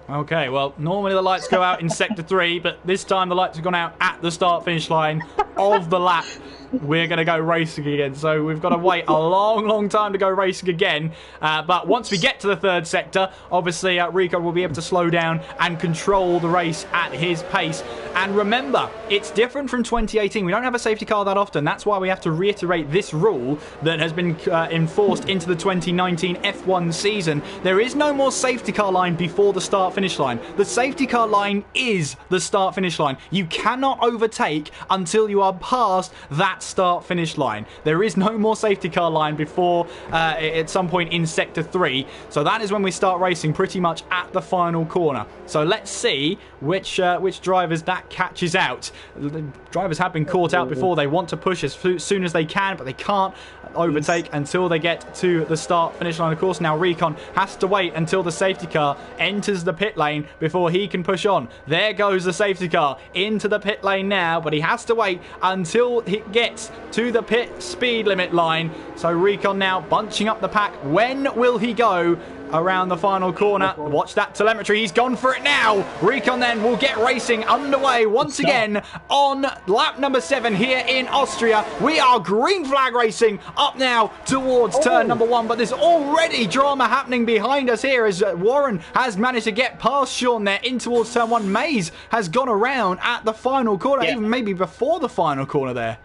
Okay, well, normally the lights go out in Sector 3, but this time the lights have gone out at the start-finish line of the lap. We're going to go racing again, so we've got to wait a long, long time to go racing again. But once we get to the third sector, obviously Rico will be able to slow down and control the race at his pace. And remember, it's different from 2018. We don't have a safety car that often. That's why we have to reiterate this rule that has been enforced into the 2019 F1 season. There is no more safety car line before the start-finish line. The safety car line is the start-finish line. You cannot overtake until you are past that start-finish line. There is no more safety car line before at some point in Sector 3. So that is when we start racing pretty much at the final corner. So let's see which drivers that catches out. The drivers have been caught out before. They want to push as soon as they can, but they can't overtake until they get to the start-finish line. Of course, now Recon has to wait until the safety car enters the pit lane before he can push on. There goes the safety car into the pit lane now, but he has to wait until he gets to the pit speed limit line. So Recon now bunching up the pack. When will he go around the final corner? Watch that telemetry. He's gone for it now. Recon then will get racing underway once again on lap number 7 here in Austria. We are green flag racing up now towards turn number 1, but there's already drama happening behind us here as Warren has managed to get past Sean there in towards turn 1. Mays has gone around at the final corner, even maybe before the final corner there.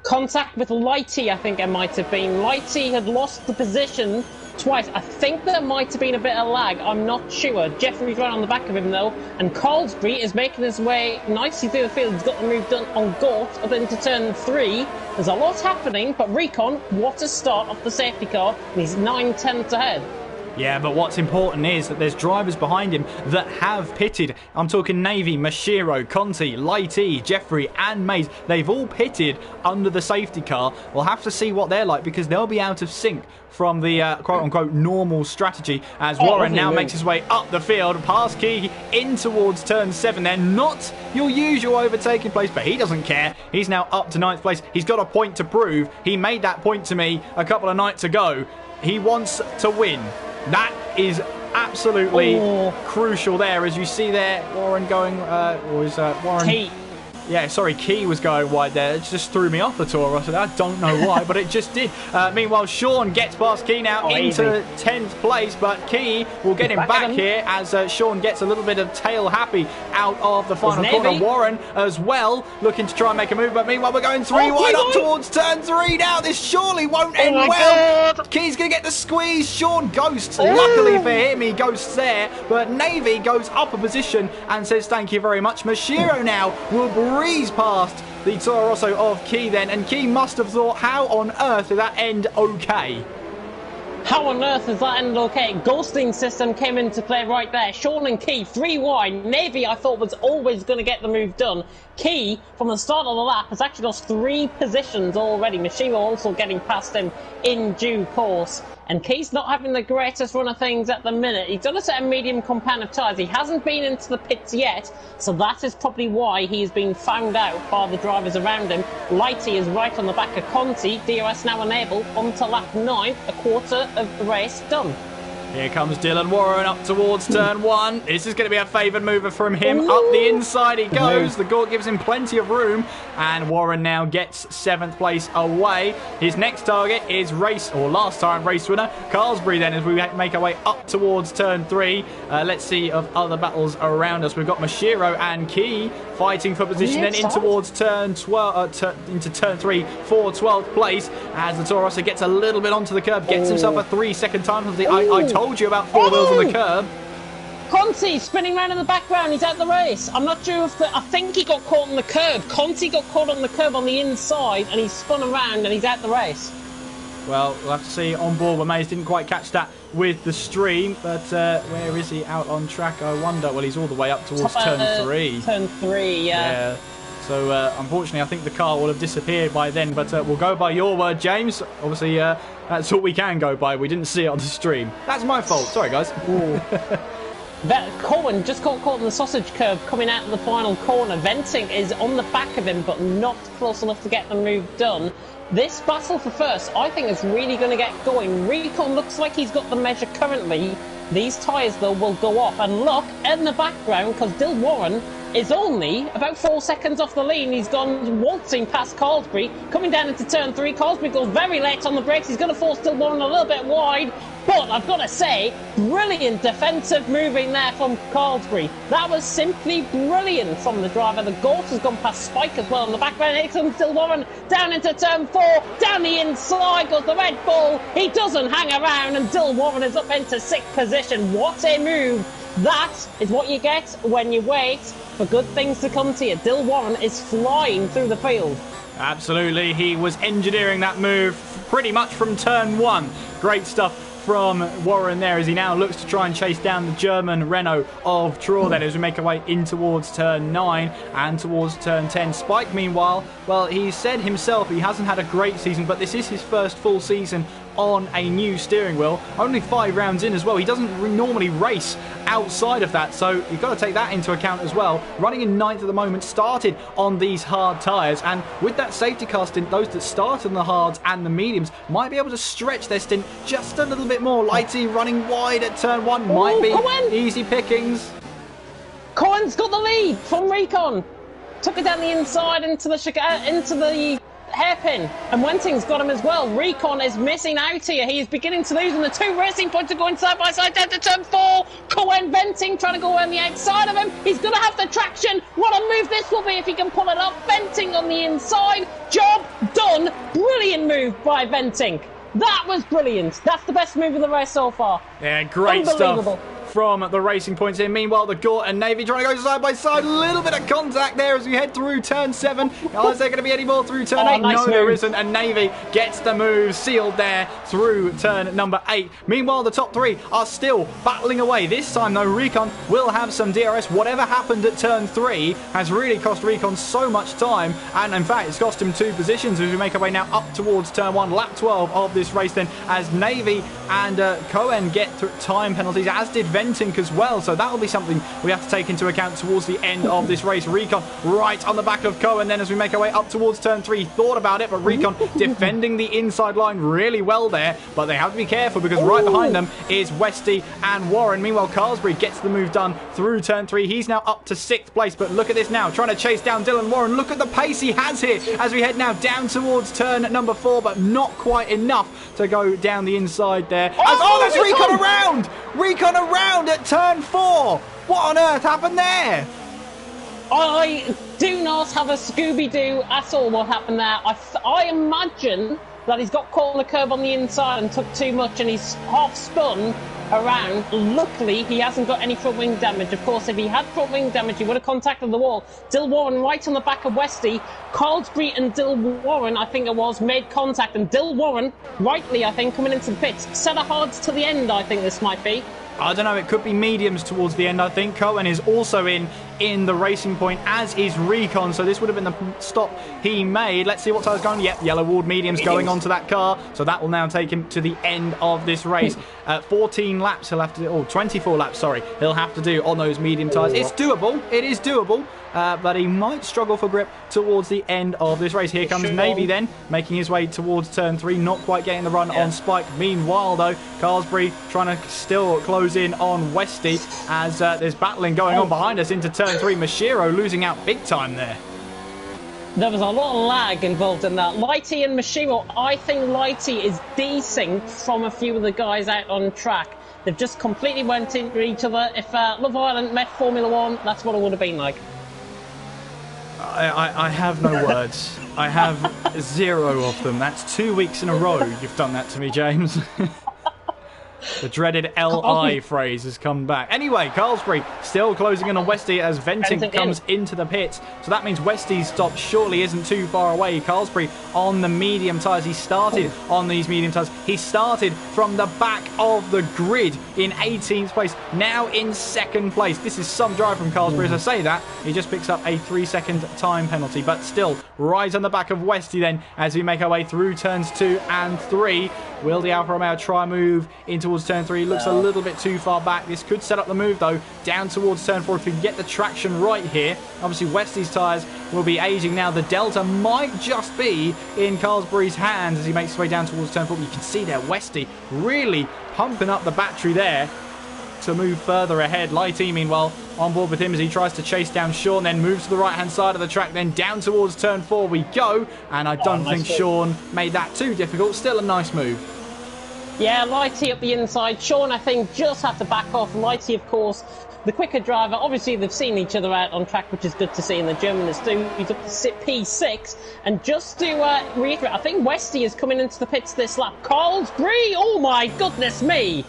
Contact with Lighty, I think it might have been. Lighty had lost the position twice. I think there might have been a bit of lag. I'm not sure. Jeffrey's right on the back of him, though. And Carlsbury is making his way nicely through the field. He's got the move done on Gort up into turn 3. There's a lot happening, but Recon, what a start off the safety car. And he's 9/10 ahead. Yeah, but what's important is that there's drivers behind him that have pitted. I'm talking Navy, Mashiro, Conti, Lighty, Jeffrey and Mays. They've all pitted under the safety car. We'll have to see what they're like because they'll be out of sync from the quote-unquote normal strategy as Warren now makes his way up the field, past Key in towards turn 7. They're not your usual overtaking place, but he doesn't care. He's now up to 9th place. He's got a point to prove. He made that point to me a couple of nights ago. He wants to win. That is absolutely crucial there, as you see there. Warren going, Warren Yeah, sorry, Key was going wide there. It just threw me off the Toro Rosso. I don't know why, but it just did. Meanwhile, Sean gets past Key now into 10th place, but Key will get him back here as Sean gets a little bit of tail happy out of the final corner. Warren as well, looking to try and make a move, but meanwhile, we're going 3 wide up towards turn 3 now. This surely won't end well. God. Key's going to get the squeeze. Sean ghosts. Luckily for him, he ghosts there, but Navy goes up a position and says thank you very much. Mashiro now will breeze past the Toro Rosso of Key then, and Key must have thought, how on earth did that end okay? How on earth is that end okay? Ghosting system came into play right there. Sean and Key 3 wide. Navy, I thought, was always going to get the move done. Key, from the start of the lap, has actually lost 3 positions already. Machimo also getting past him in due course. And Key's not having the greatest run of things at the minute. He's done a set of medium compound of tyres. He hasn't been into the pits yet, so that is probably why he's been found out by the drivers around him. Lighty is right on the back of Conti. DRS now enabled onto lap 9, a quarter of the race done. Here comes Dylan Warren up towards turn 1. This is going to be a favoured mover from him. Up the inside he goes. The Gort gives him plenty of room. And Warren now gets 7th place away. His next target is last time race winner, Carlsbury then, as we make our way up towards turn 3. Let's see of other battles around us. We've got Mashiro and Key fighting for position then in towards turn 12, into turn 3 for 12th place. As the Toro Rosso gets a little bit onto the curb, gets himself a 3-second time penalty. I told you about 4 wheels on the curb. Conti spinning around in the background. He's out the race. I'm not sure if I think he got caught on the curb. Conti got caught on the curb on the inside, and he spun around, and he's out the race. Well, we'll have to see on board. We Maze didn't quite catch that with the stream, but where is he out on track? I wonder. Well, he's all the way up towards turn 3. Turn 3, yeah. So, unfortunately, I think the car will have disappeared by then, but we'll go by your word, James. Obviously, that's all we can go by. We didn't see it on the stream. That's my fault. Sorry, guys. Cohen just got caught in the sausage curve coming out of the final corner. Venting is on the back of him, but not close enough to get the move done. This battle for first, I think, is really going to get going. Recon looks like he's got the measure currently. These tyres, though, will go off. And look, in the background, because Dill Warren is only about 4 seconds off the lead. He's gone waltzing past Carlsbury, coming down into turn 3. Carlsbury goes very late on the brakes. He's going to force Dill Warren a little bit wide. But I've got to say, brilliant defensive moving there from Carlsbury. That was simply brilliant from the driver. The Gort has gone past Spike as well in the background. Here comes Dill Warren down into turn 4. Down the inside goes the Red Bull. He doesn't hang around, and Dill Warren is up into 6th position. What a move. That is what you get when you wait for good things to come to you. Dill Warren is flying through the field. Absolutely. He was engineering that move pretty much from turn 1. Great stuff from Warren there as he now looks to try and chase down the German Renault of Troy then as we make our way in towards turn 9 and towards turn 10. Spike, meanwhile, well, he said himself he hasn't had a great season, but this is his first full season on a new steering wheel. Only 5 rounds in as well. He doesn't normally race outside of that, so you've got to take that into account as well. Running in 9th at the moment, started on these hard tyres, and with that safety car stint, those that start on the hards and the mediums might be able to stretch their stint just a little bit more. Lighty running wide at turn 1 might be easy pickings. Cohen's got the lead from Recon. Took it down the inside into the hairpin, and Wenting's got him as well. Recon is missing out here. He is beginning to lose, and the 2 racing points are going side by side down to turn 4. Cohen Venting trying to go on the outside of him. He's going to have the traction. What a move this will be if he can pull it up. Venting on the inside. Job done. Brilliant move by Venting. That was brilliant. That's the best move of the race so far. Yeah, great stuff from the racing points here. Meanwhile, the Gort and Navy trying to go side by side. A little bit of contact there as we head through turn 7. Is there going to be any more through turn 8? Nice no, move. there isn't. And Navy gets the move sealed there through turn number 8. Meanwhile, the top 3 are still battling away. This time, though, Recon will have some DRS. Whatever happened at turn 3 has really cost Recon so much time. And, in fact, it's cost him 2 positions as we make our way now up towards turn 1. Lap 12 of this race then as Navy and Cohen get time penalties, as did Ventink as well. So that'll be something we have to take into account towards the end of this race. Recon right on the back of Cohen. Then as we make our way up towards turn 3, thought about it, but Recon defending the inside line really well there. But they have to be careful because right behind them is Westy and Warren. Meanwhile, Carlsbury gets the move done through turn 3. He's now up to 6th place. But look at this now, trying to chase down Dylan Warren. Look at the pace he has here as we head now down towards turn number 4, but not quite enough to go down the inside there. There's Recon around! Recon around at turn 4! What on earth happened there? I do not have a Scooby-Doo at all what happened there. I imagine that he's got caught on the curb on the inside and took too much and he's half spun around. Luckily, he hasn't got any front wing damage. Of course, if he had front wing damage, he would have contacted the wall. Dill Warren right on the back of Westy. Carlsbury and Dill Warren, I think it was, made contact. And Dill Warren, rightly, I think, coming into the pits. Set of hards to the end, I think this might be. I don't know, it could be mediums towards the end, I think. Cohen is also in the racing point, as is Recon, so this would have been the stop he made. Let's see what tire's going. Yep, yellow walled mediums going onto that car, so that will now take him to the end of this race. 14 laps he'll have to do, or 24 laps, sorry, he'll have to do on those medium tires. It's doable, it is doable. But he might struggle for grip towards the end of this race. Here comes Navy then, making his way towards turn 3, not quite getting the run on Spike. Meanwhile, though, Carlsbury trying to still close in on Westy as there's battling going on behind us into turn 3. Mashiro losing out big time there. There was a lot of lag involved in that. Lighty and Mashiro, I think Lighty is desynced from a few of the guys out on track. They've just completely went into each other. If Love Island met Formula 1, that's what it would have been like. I have no words. I have 0 of them. That's 2 weeks in a row you've done that to me, James. The dreaded LI phrase has come back. Anyway, Carlsbury still closing in on Westy as Ventink comes into the pits. So that means Westy's stop surely isn't too far away. Carlsbury on the medium tyres. He started on these medium tyres. He started from the back of the grid in 18th place. Now in 2nd place. This is some drive from Carlsbury. As I say that, he just picks up a 3-second time penalty. But still, right on the back of Westy then as we make our way through turns 2 and 3. Will the Alfa Romeo try move in towards turn 3? Looks a little bit too far back. This could set up the move, though, down towards turn 4 if we can get the traction right here. Obviously, Westy's tyres will be aging now. The Delta might just be in Carlsbury's hands as he makes his way down towards turn 4. You can see there, Westy really pumping up the battery there to move further ahead. Lighty, meanwhile, on board with him as he tries to chase down Sean, then moves to the right-hand side of the track, then down towards turn 4 we go, and I don't think Sean made that too difficult. Still a nice move. Yeah, Lighty up the inside. Sean, I think, just have to back off. Lighty, of course, the quicker driver. Obviously, they've seen each other out on track, which is good to see, and the German is too. He's up to P6. And just to reiterate, I think Westy is coming into the pits this lap. Carlsbury, oh my goodness me!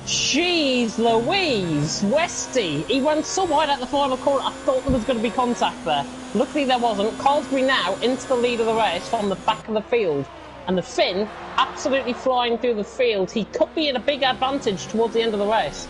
Jeez Louise, Westy. He went so wide at the final corner, I thought there was going to be contact there. Luckily there wasn't. Carlsbury now into the lead of the race from the back of the field. And the Finn absolutely flying through the field. He could be in a big advantage towards the end of the race.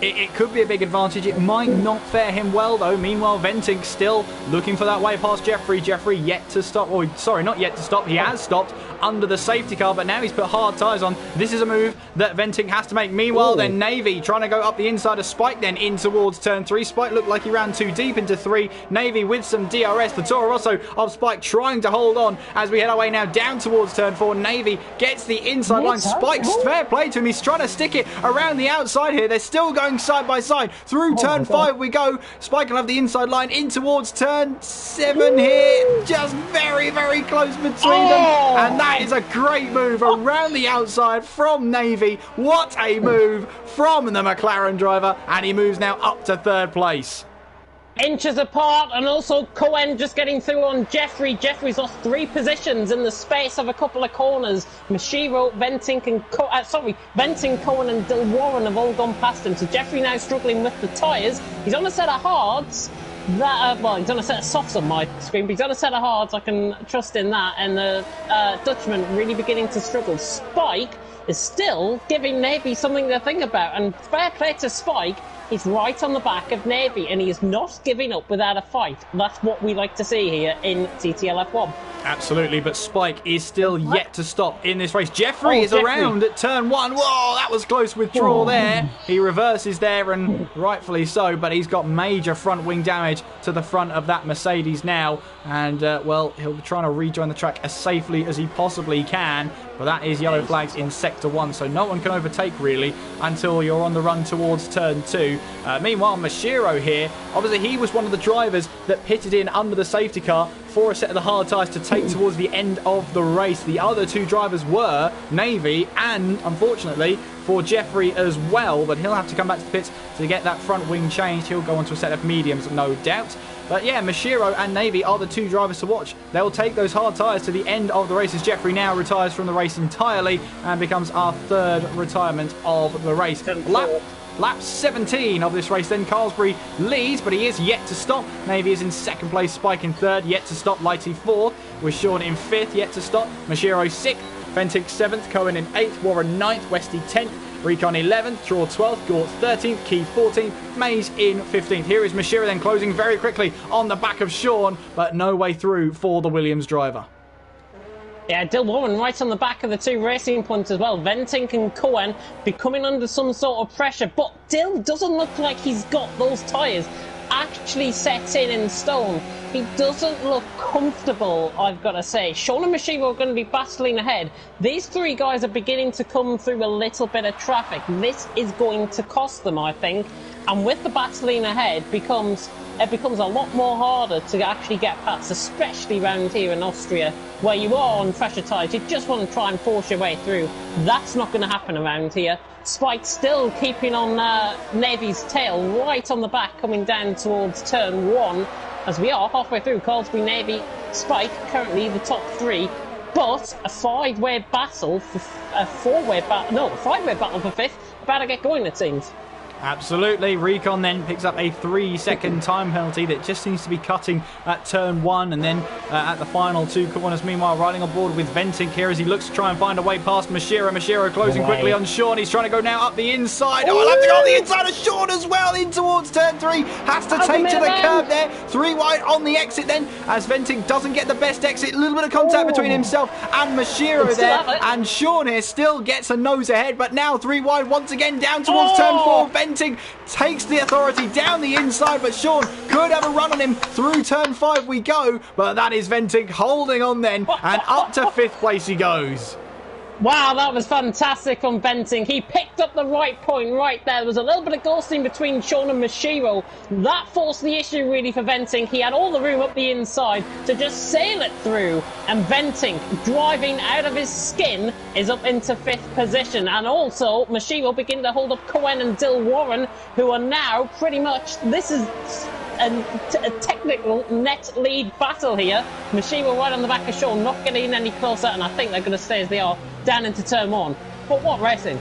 It could be a big advantage. It might not fare him well, though. Meanwhile, Ventink still looking for that way past Jeffrey. Jeffrey yet to stop. Or, sorry, not yet to stop. He has stopped under the safety car, but now he's put hard tyres on. This is a move that Ventink has to make. Meanwhile, then Navy trying to go up the inside of Spike, then in towards turn 3. Spike looked like he ran too deep into 3. Navy with some DRS. The Toro Rosso of Spike trying to hold on as we head our way now down towards turn 4. Navy gets the inside line. Spike's fair play to him. He's trying to stick it around the outside here. They're still going side by side. Through turn 5 we go. Spike will have the inside line in towards turn 7 here. Just very, very close between them. And that is a great move around the outside from Navy. What a move from the McLaren driver. And he moves now up to 3rd place. Inches apart, and also Cohen just getting through on Jeffrey. Jeffrey's lost 3 positions in the space of a couple of corners. Mashiro, Ventink, and Ventink, Cohen, and Dill Warren have all gone past him. So Jeffrey now struggling with the tyres. He's on a set of hards. Well, he's on a set of softs on my screen, but he's on a set of hards. I can trust in that. And the Dutchman really beginning to struggle. Spike is still giving Navy something to think about, and fair play to Spike. He's right on the back of Navy, and he is not giving up without a fight. That's what we like to see here in TTL F1. Absolutely, but Spike is still yet to stop in this race. Jeffrey is around at turn 1. Whoa, that was close withdrawal there. He reverses there, and rightfully so, but he's got major front wing damage to the front of that Mercedes now. And, well, he'll be trying to rejoin the track as safely as he possibly can. But that is yellow flags in Sector 1, so no one can overtake, really, until you're on the run towards turn 2. Meanwhile, Mashiro here, obviously he was one of the drivers that pitted in under the safety car for a set of the hard tyres to take towards the end of the race. The other two drivers were Navy and, unfortunately, for Jeffrey as well, but he'll have to come back to the pits to get that front wing changed. He'll go onto a set of mediums, no doubt. But yeah, Mashiro and Navy are the two drivers to watch. They'll take those hard tyres to the end of the race as Jeffrey now retires from the race entirely and becomes our third retirement of the race. Lap 17 of this race then. Carlsbury leads, but he is yet to stop. Navy is in second place, Spike in third, yet to stop. Lighty fourth, with Sean in fifth, yet to stop. Mashiro sixth, Ventic seventh, Cohen in eighth, Warren ninth, Westy 10th, Recon 11th, Draw 12th, Gort 13th, Key 14th, Mays in 15th. Here is Mashiro then closing very quickly on the back of Sean, but no way through for the Williams driver. Yeah, Dill Warren right on the back of the two racing points as well. Venting and Cohen be coming under some sort of pressure, but Dill doesn't look like he's got those tyres actually set in stone. He doesn't look comfortable, I've got to say. Sean and Mashiro are going to be battling ahead. These three guys are beginning to come through a little bit of traffic. This is going to cost them, I think. And with the battling ahead, it becomes a lot more harder to actually get past, especially around here in Austria, where you are on pressure tyres. You just want to try and force your way through. That's not going to happen around here. Spike still keeping on Navy's tail, right on the back, coming down towards turn 1, as we are halfway through. Carlsbury, Navy, Spike, currently the top three. But a five-way battle for a five-way battle for fifth, about to get going, it seems. Absolutely. Recon then picks up a 3-second time penalty that just seems to be cutting at turn 1 and then at the final two corners. Meanwhile, riding on board with Venting here as he looks to try and find a way past Mashiro. Mashiro closing quickly on Sean. He's trying to go now up the inside. Oh, I'll have to go up the inside of Sean as well in towards turn 3. Has to take to the curb there. 3 wide on the exit then as Venting doesn't get the best exit. A little bit of contact between himself and Mashiro there. And Sean here still gets a nose ahead, but now 3 wide once again down towards turn 4. Venting takes the authority down the inside, but Sean could have a run on him. Through turn 5 we go, but that is Venting holding on then, and up to 5th place he goes. Wow, that was fantastic on Venting. He picked up the right point right there. There was a little bit of ghosting between Sean and Mashiro. That forced the issue really for Venting. He had all the room up the inside to just sail it through. And Venting, driving out of his skin, is up into 5th position. And also, Mashiro beginning to hold up Cohen and Dill Warren, who are now pretty much... This is a technical net lead battle here. Mashiro right on the back of Sean, not getting any closer, and I think they're going to stay as they are down into turn 1. But what racing?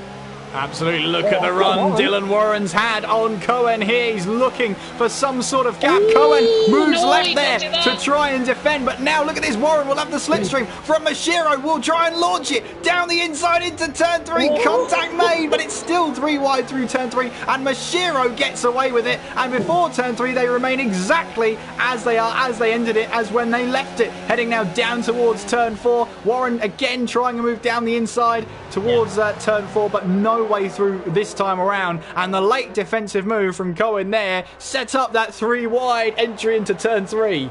Absolutely, look at the run Dylan Warren's had on Cohen here. He's looking for some sort of gap. Cohen moves left there to try and defend, but now look at this. Warren will have the slipstream from Mashiro. Will try and launch it down the inside into turn 3. Contact made, but it's still 3 wide through turn 3, and Mashiro gets away with it. And before turn 3, they remain exactly as they are, as they ended it, as when they left it. Heading now down towards turn 4. Warren again trying to move down the inside towards turn 4, but no way through this time around, and the late defensive move from Cohen there sets up that 3 wide entry into turn 3.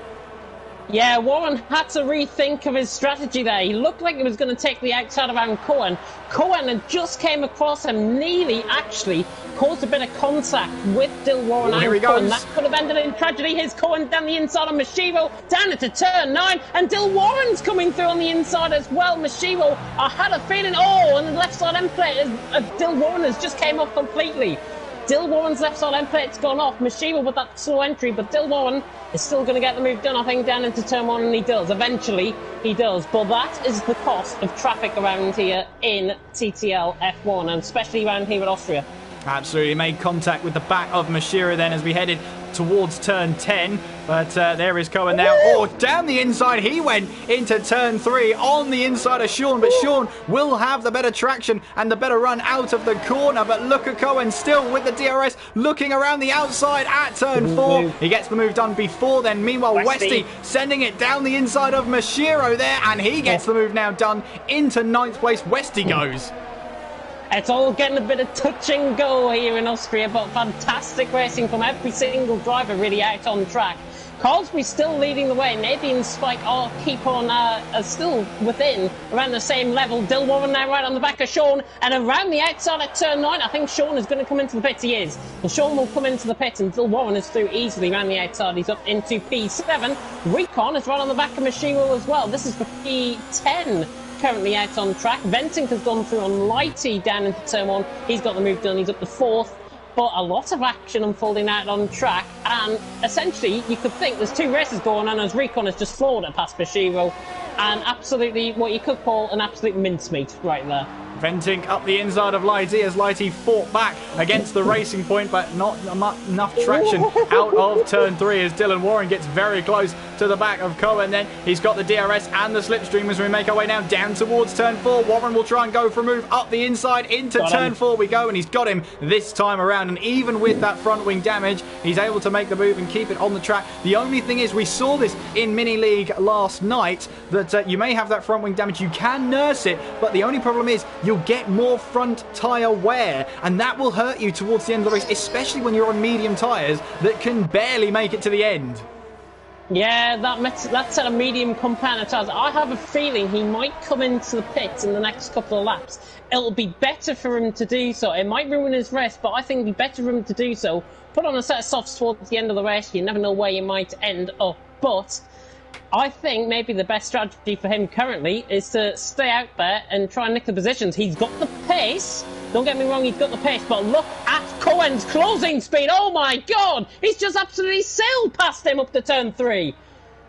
Yeah, Warren had to rethink of his strategy there. He looked like he was going to take the outside around Cohen. Cohen had just came across him, nearly actually caused a bit of contact with Dill Warren and Cohen. That could have ended in tragedy. Here's Cohen down the inside on Mashiro, down into turn 9, and Dill Warren's coming through on the inside as well. Mashiro, I had a feeling, and the left side end plate of Dill Warren has just came off completely. Dill Warren's left side end plate's gone off. Mashiro with that slow entry, but Dill Warren is still going to get the move done, I think, down into turn 1, and he does. Eventually, he does. But that is the cost of traffic around here in TTL F1, and especially around here in Austria. Absolutely made contact with the back of Mashira then as we headed towards turn 10, but there is Cohen now. Oh, down the inside he went into turn 3 on the inside of Sean, but Sean will have the better traction and the better run out of the corner. But look at Cohen still with the DRS looking around the outside at turn 4. He gets the move done before then. Meanwhile, Westy sending it down the inside of Mashiro there, and he gets the move now done into 9th place. Westy goes. It's all getting a bit of touch and go here in Austria, but fantastic racing from every single driver really out on track. Carlsbury still leading the way. Nadine and Spike are still within around the same level. Dill Warren now right on the back of Sean, and around the outside at turn 9, I think Sean is going to come into the pits. He is. Well, Sean will come into the pits, and Dill Warren is through easily around the outside. He's up into P7. Recon is right on the back of Machiro as well. This is for P10. Currently out on track. Venting has gone through on Lighty down into turn 1. He's got the move done. He's up to 4th. But a lot of action unfolding out on track, and essentially you could think there's 2 races going on as Recon has just floored it past Bashiro, and absolutely what you could call an absolute mincemeat right there. Venting up the inside of Lighty as Lighty fought back against the racing point, but not enough traction out of turn 3 as Dylan Warren gets very close to the back of Cohen. Then he's got the DRS and the slipstream as we make our way now down towards turn 4. Warren will try and go for a move up the inside into turn 4 we go, and he's got him this time around. And even with that front wing damage, he's able to make the move and keep it on the track. The only thing is, we saw this in Mini League last night, that you may have that front wing damage, you can nurse it, but the only problem is you'll get more front tyre wear, and that will hurt you towards the end of the race, especially when you're on medium tyres that can barely make it to the end. Yeah, that set of medium compounder tyres. I have a feeling he might come into the pits in the next couple of laps. It'll be better for him to do so. It might ruin his race, but I think it'll be better for him to do so. Put on a set of softs towards the end of the race. You never know where you might end up. But I think maybe the best strategy for him currently is to stay out there and try and nick the positions. He's got the pace. Don't get me wrong, he's got the pace, but look at Cohen's closing speed. Oh my God! He's just absolutely sailed past him up to turn 3.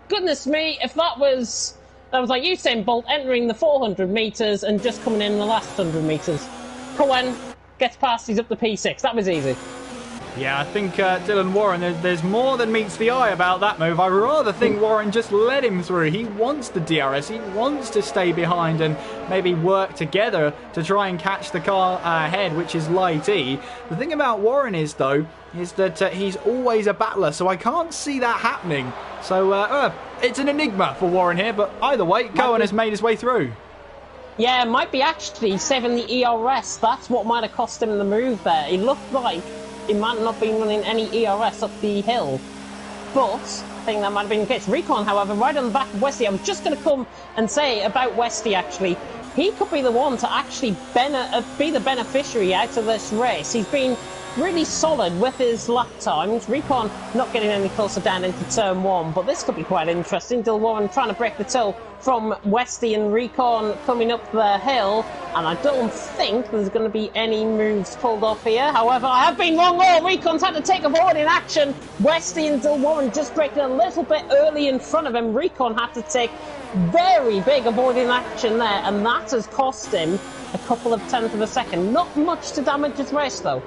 Goodness me, if that was like Usain Bolt entering the 400 metres and just coming in the last 100 metres. Cohen gets past, he's up to P6. That was easy. Yeah, I think Dylan Warren, there's more than meets the eye about that move. I rather think Warren just let him through. He wants the DRS. He wants to stay behind and maybe work together to try and catch the car ahead, which is Light E. The thing about Warren is, though, is that he's always a battler, so I can't see that happening. So it's an enigma for Warren here, but either way, Cohen has made his way through. Yeah, it might be actually saving the ERS. That's what might have cost him the move there. He looked like he might not have been running any ERS up the hill, but I think that might have been the case. Recon, however, right on the back of Westy. I was just going to come and say about Westy, actually. He could be the one to actually be the beneficiary out of this race. He's been really solid with his lap times. Recon not getting any closer down into turn 1, but this could be quite interesting. Dill Warren trying to break the toe from Westy and Recon coming up the hill, and I don't think there's going to be any moves pulled off here. However, I have been wrong. Oh, Recon's had to take a forward in action. Westy and Dill Warren just breaking a little bit early in front of him. Recon had to take very big avoiding action there, and that has cost him a couple of tenths of a second. Not much to damage his race, though.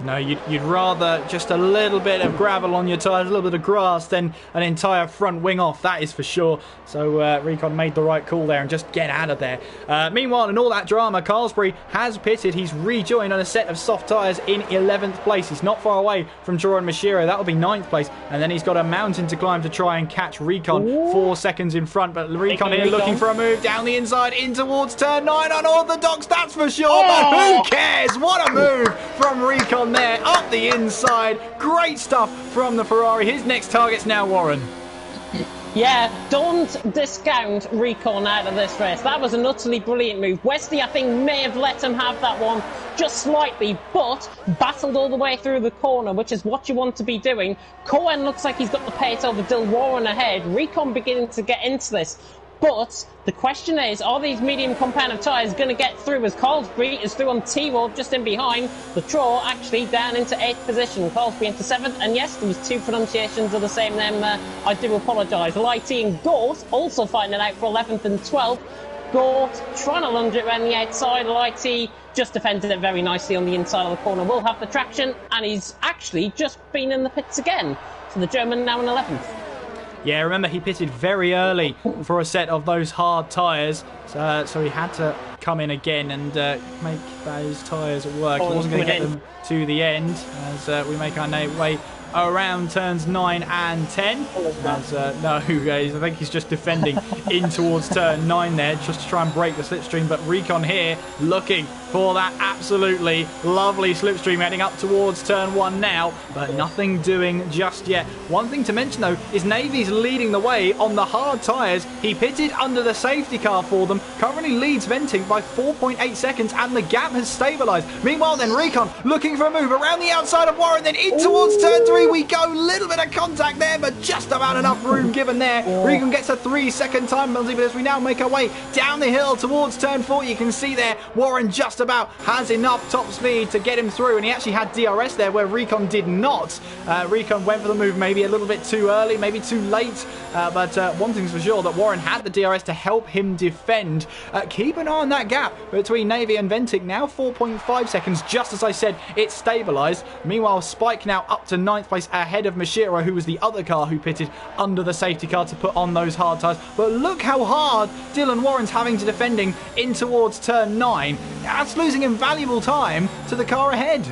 No, you'd rather just a little bit of gravel on your tyres, a little bit of grass, than an entire front wing off, that is for sure. So Recon made the right call there and just get out of there. Meanwhile, in all that drama, Carlsbury has pitted. He's rejoined on a set of soft tyres in 11th place. He's not far away from Joran Mashiro. That will be 9th place. And then he's got a mountain to climb to try and catch Recon. 4 seconds in front, but Recon here looking for a move down the inside in towards turn 9 on orthodox, that's for sure. But who cares? What a move from Recon there up the inside. Great stuff from the Ferrari. His next target's now Warren. Yeah, don't discount Recon out of this race. That was an utterly brilliant move. Westy, I think, may have let him have that one just slightly, but battled all the way through the corner, which is what you want to be doing. Cohen looks like he's got the pace over Dill Warren ahead. Recon beginning to get into this. But the question is, are these medium compound tyres going to get through, as Carlsbury is through on T-Road just in behind. The Troll actually down into 8th position, Carlsbury into 7th, and yes, there was 2 pronunciations of the same name. I do apologise. Lighty and Gort also fighting it out for 11th and 12th. Gort trying to lunge it around the outside. Lighty just defended it very nicely on the inside of the corner. Will have the traction, and he's actually just been in the pits again. So the German now in 11th. Yeah, remember he pitted very early for a set of those hard tyres, so he had to come in again and make those tyres work. He wasn't going to get them to the end as we make our way around turns 9 and 10. No, guys, I think he's just defending in towards turn 9 there, just to try and break the slipstream. But Recon here looking for that absolutely lovely slipstream heading up towards turn 1 now, but nothing doing just yet. One thing to mention though is Navy's leading the way on the hard tyres. He pitted under the safety car for them, currently leads Venting by 4.8 seconds, and the gap has stabilised. Meanwhile then, Recon looking for a move around the outside of Warren, then in towards turn 3 we go. Little bit of contact there, but just about enough room given there. Recon gets a 3-second time penalty, but as we now make our way down the hill towards turn 4, you can see there Warren just about has enough top speed to get him through, and he actually had DRS there where Recon did not. Recon went for the move maybe a little bit too early, maybe too late, but one thing's for sure, that Warren had the DRS to help him defend. Keep an eye on that gap between Navy and Ventic, now 4.5 seconds, just as I said, it's stabilised. Meanwhile, Spike now up to 9th place ahead of Mashiro, who was the other car who pitted under the safety car to put on those hard tyres. But look how hard Dylan Warren's having to defending in towards turn 9. That's losing him valuable time to the car ahead.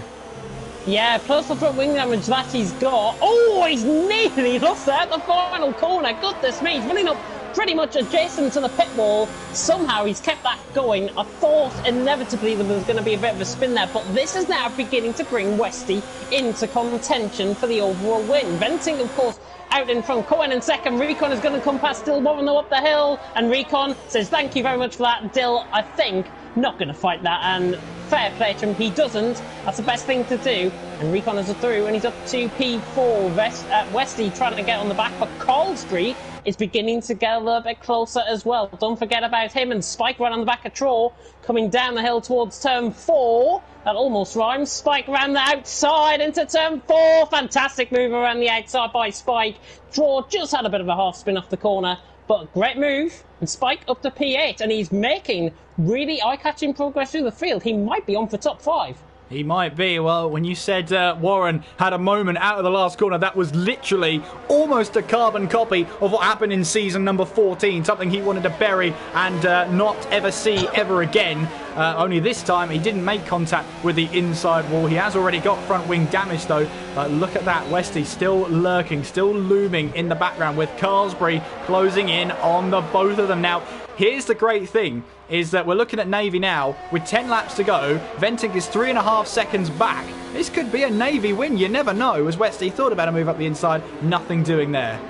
Yeah, plus the front wing damage that he's got. Oh, he's nearly lost that at the final corner. Goodness me, he's running up pretty much adjacent to the pit wall. Somehow he's kept that going. I thought inevitably there was going to be a bit of a spin there, but this is now beginning to bring Westy into contention for the overall win. Venting, of course, out in front. Cohen in second. Recon is going to come past Dill Warren up the hill, and Recon says thank you very much for that. Dill, I think, not going to fight that, and fair play to him, he doesn't. That's the best thing to do, and Recon is through, and he's up to P4. Westy trying to get on the back, but Cold Street is beginning to get a little bit closer as well. Don't forget about him, and Spike right on the back of Troll, coming down the hill towards turn 4. That almost rhymes. Spike around the outside into turn 4. Fantastic move around the outside by Spike. Troll just had a bit of a half spin off the corner, but great move. And Spike up to P8, and he's making really eye-catching progress through the field. He might be on for top 5. He might be. Well, when you said Warren had a moment out of the last corner, that was literally almost a carbon copy of what happened in season number 14, something he wanted to bury and not ever see ever again. Only this time he didn't make contact with the inside wall. He has already got front wing damage though. But look at that, Westy still lurking, still looming in the background with Carlsbury closing in on the both of them. Now, here's the great thing, is that we're looking at Navy now with 10 laps to go. Venting is 3.5 seconds back. This could be a Navy win, you never know, as Westy thought about a move up the inside, nothing doing there.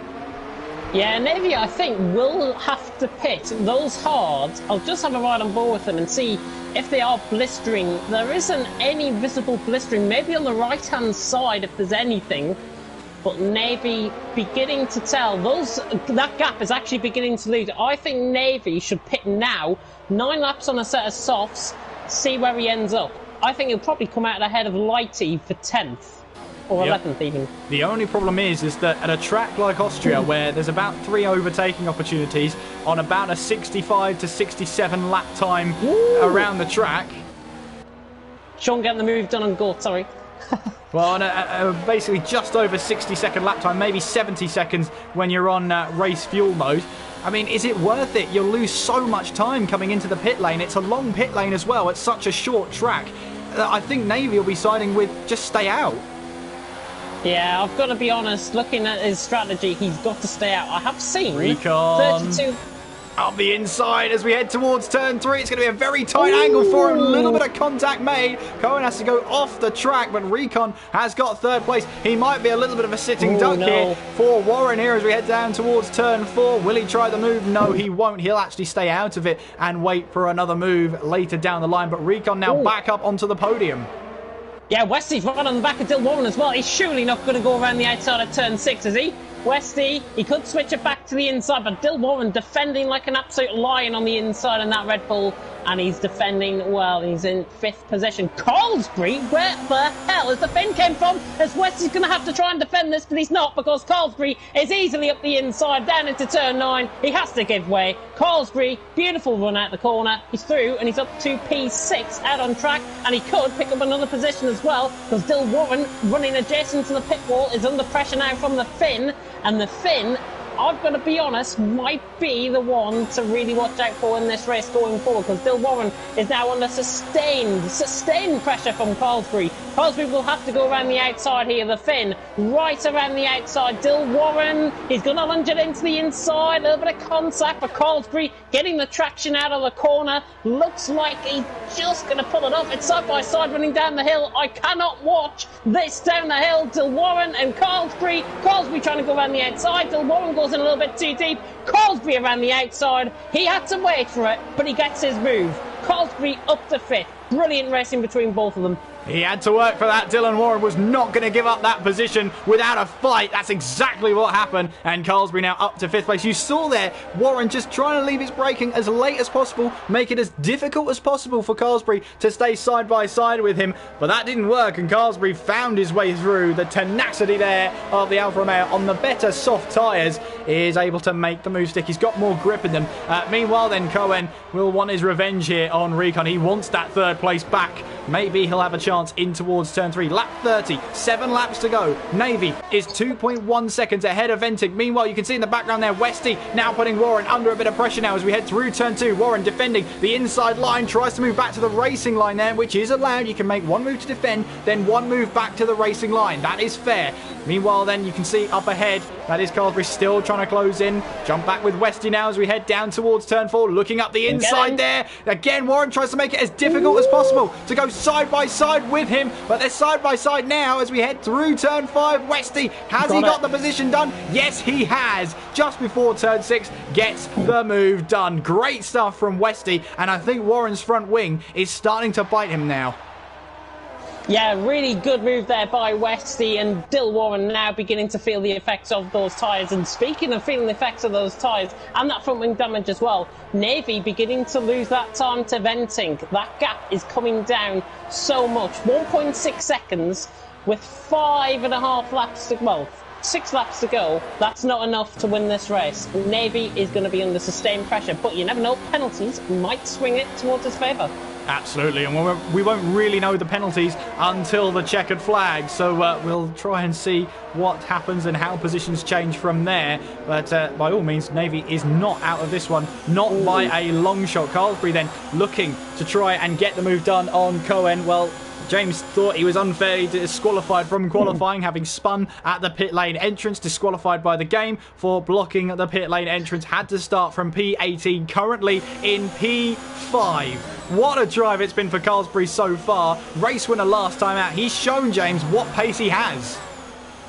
Yeah, Navy, I think, will have to pit those hards. I'll just have a ride on board with them and see if they are blistering. There isn't any visible blistering, maybe on the right-hand side if there's anything. But Navy beginning to tell, that gap is actually beginning to lose. I think Navy should pit now, 9 laps on a set of softs, see where he ends up. I think he'll probably come out ahead of Lighty for 10th. Or 11th even. The only problem is that at a track like Austria, where there's about 3 overtaking opportunities on about a 65 to 67 lap time around the track. Sean getting the move done on Gort, sorry. Well, on basically just over 60-second lap time, maybe 70 seconds when you're on race fuel mode. I mean, is it worth it? You'll lose so much time coming into the pit lane. It's a long pit lane as well. It's such a short track. I think Navy will be siding with just stay out. Yeah, I've got to be honest, looking at his strategy, he's got to stay out. I have seen Recon 32... Up the inside as we head towards turn 3. It's going to be a very tight angle for him. A little bit of contact made. Cohen has to go off the track, but Recon has got 3rd place. He might be a little bit of a sitting duck here for Warren here as we head down towards turn 4. Will he try the move? No, he won't. He'll actually stay out of it and wait for another move later down the line. But Recon now back up onto the podium. Yeah, Westy's right on the back of Dill Warren as well. He's surely not going to go around the outside of turn 6, is he? Westy, he could switch it back to the inside, but Dill Warren defending like an absolute lion on the inside in that Red Bull. and he's defending well. He's in 5th position. Carlsbury, where the hell is the Finn came from? As Westy's going to have to try and defend this, but he's not, because Carlsbury is easily up the inside, down into turn 9. He has to give way. Carlsbury, beautiful run out the corner. He's through, and he's up to P6 out on track, and he could pick up another position as well, because Dill Warren, running adjacent to the pit wall, is under pressure now from the Finn, and the Finn, I've got to be honest, might be the one to really watch out for in this race going forward, because Dill Warren is now under sustained pressure from Carlsbury. Carlsbury will have to go around the outside here. The Finn right around the outside. Dill Warren, he's going to lunge it into the inside. A little bit of contact, but Carlsbury getting the traction out of the corner. Looks like he's just going to pull it off. It's side by side running down the hill. I cannot watch this down the hill. Dill Warren and Carlsbury. Carlsbury trying to go around the outside. Dill Warren goes in a little bit too deep. Carlsbury around the outside. He had to wait for it, but he gets his move. Carlsbury up to 5th. Brilliant racing between both of them. He had to work for that. Dylan Warren was not going to give up that position without a fight. That's exactly what happened. And Carlsbury now up to 5th place. You saw there, Warren just trying to leave his braking as late as possible, make it as difficult as possible for Carlsbury to stay side by side with him. But that didn't work, and Carlsbury found his way through. The tenacity there of the Alfa Romeo on the better soft tyres is able to make the move stick. He's got more grip in them. Meanwhile then, Cohen will want his revenge here on Recon. He wants that 3rd place back. Maybe he'll have a chance in towards turn 3. Lap 30, 7 laps to go. Navy is 2.1 seconds ahead of Venting. Meanwhile, you can see in the background there, Westy now putting Warren under a bit of pressure now as we head through turn 2. Warren defending the inside line, tries to move back to the racing line there, which is allowed. You can make one move to defend, then one move back to the racing line. That is fair. Meanwhile, then you can see up ahead, that is Carlsbury still trying to close in. Jump back with Westy now as we head down towards turn 4, looking up the inside there. Again, Warren tries to make it as difficult as possible to go side by side with him, but they're side by side now as we head through turn 5. Westy, has he got the position done? Yes, he has. Just before turn 6, gets the move done. Great stuff from Westy, and I think Warren's front wing is starting to bite him now. Yeah, really good move there by Westy, and Dill Warren now beginning to feel the effects of those tyres. And speaking of feeling the effects of those tyres and that front wing damage as well, Navy beginning to lose that time to Venting. That gap is coming down so much. 1.6 seconds with 5.5 laps to, well, 6 laps to go. That's not enough to win this race. Navy is going to be under sustained pressure, but you never know, penalties might swing it towards his favour. Absolutely, and we won't really know the penalties until the checkered flag, so we'll try and see what happens and how positions change from there. But by all means, Navy is not out of this one, not by a long shot. Carlsbury then looking to try and get the move done on Cohen. Well, James thought he was unfairly disqualified from qualifying, having spun at the pit lane entrance, disqualified by the game for blocking the pit lane entrance. Had to start from P18, currently in P5. What a drive it's been for Carlsbury so far. Race winner last time out. He's shown James what pace he has.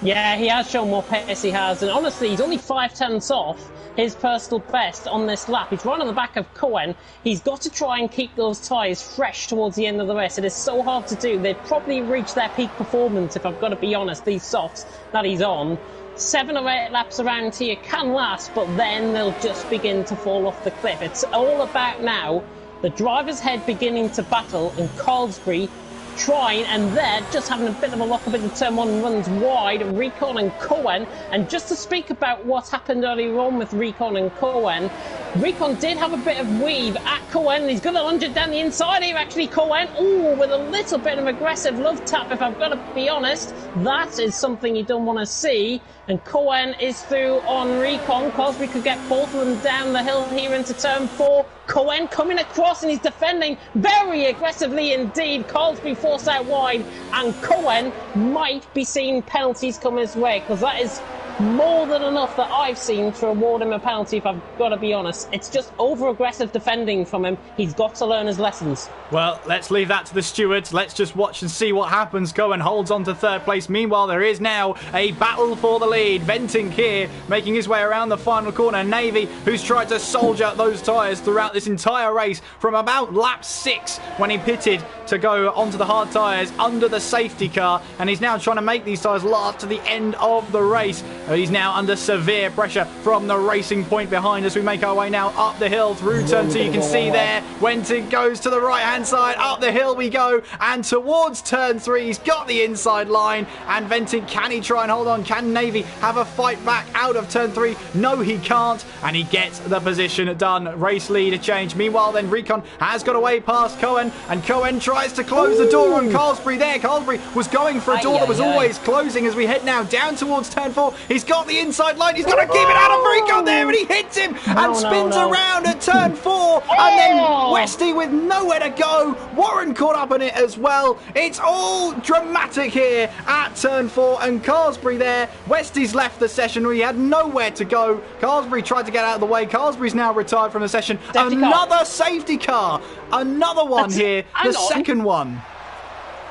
Yeah, he has shown what pace he has, and honestly, he's only 5 tenths off his personal best on this lap. He's right on the back of Cohen. He's got to try and keep those tyres fresh towards the end of the race. It is so hard to do. They've probably reached their peak performance, if I've got to be honest, these softs that he's on. 7 or 8 laps around here can last, but then they'll just begin to fall off the cliff. It's all about now the driver's head beginning to battle, and Carlsbury trying, and they're just having a bit of a lock up into turn 1, runs wide. Recon and Cohen, and just to speak about what happened earlier on with Recon and Cohen, Recon did have a bit of weave at Cohen. He's going to lunge it down the inside here, actually, Cohen. Ooh, with a little bit of aggressive love tap, if I've got to be honest. That is something you don't want to see. And Cohen is through on Recon. Carlsbury could get both of them down the hill here into turn 4. Cohen coming across, and he's defending very aggressively indeed. Carlsbury forced out wide, and Cohen might be seeing penalties come his way, because that is more than enough that I've seen to award him a penalty, if I've got to be honest. It's just over-aggressive defending from him. He's got to learn his lessons. Well, let's leave that to the stewards. Let's just watch and see what happens. Cohen holds on to 3rd place. Meanwhile, there is now a battle for the lead. Venting here, making his way around the final corner. Navy, who's tried to soldier those tyres throughout this entire race from about lap 6 when he pitted to go onto the hard tyres under the safety car. And he's now trying to make these tyres last to the end of the race. He's now under severe pressure from the racing point behind us. We make our way now up the hill through turn 2. You can see there, Wenting goes to the right-hand side. Up the hill we go, and towards turn 3. He's got the inside line, and Venting, can he try and hold on? Can Navy have a fight back out of turn 3? No, he can't, and he gets the position done. Race leader change. Meanwhile, then Recon has got away past Cohen, and Cohen tries to close the door on Carlsbury there. Carlsbury was going for a door that was always closing as we head now down towards turn 4. He's got the inside line. He's got to keep it out of Recon there, and he hits him and spins around at turn 4. And then Westy with nowhere to go. Warren caught up in it as well. It's all dramatic here at turn 4, and Carlsbury there. Westy's left the session. He had nowhere to go. Carlsbury tried to get out of the way. Carlsbury's now retired from the session. Another safety car. Another one here. The second one.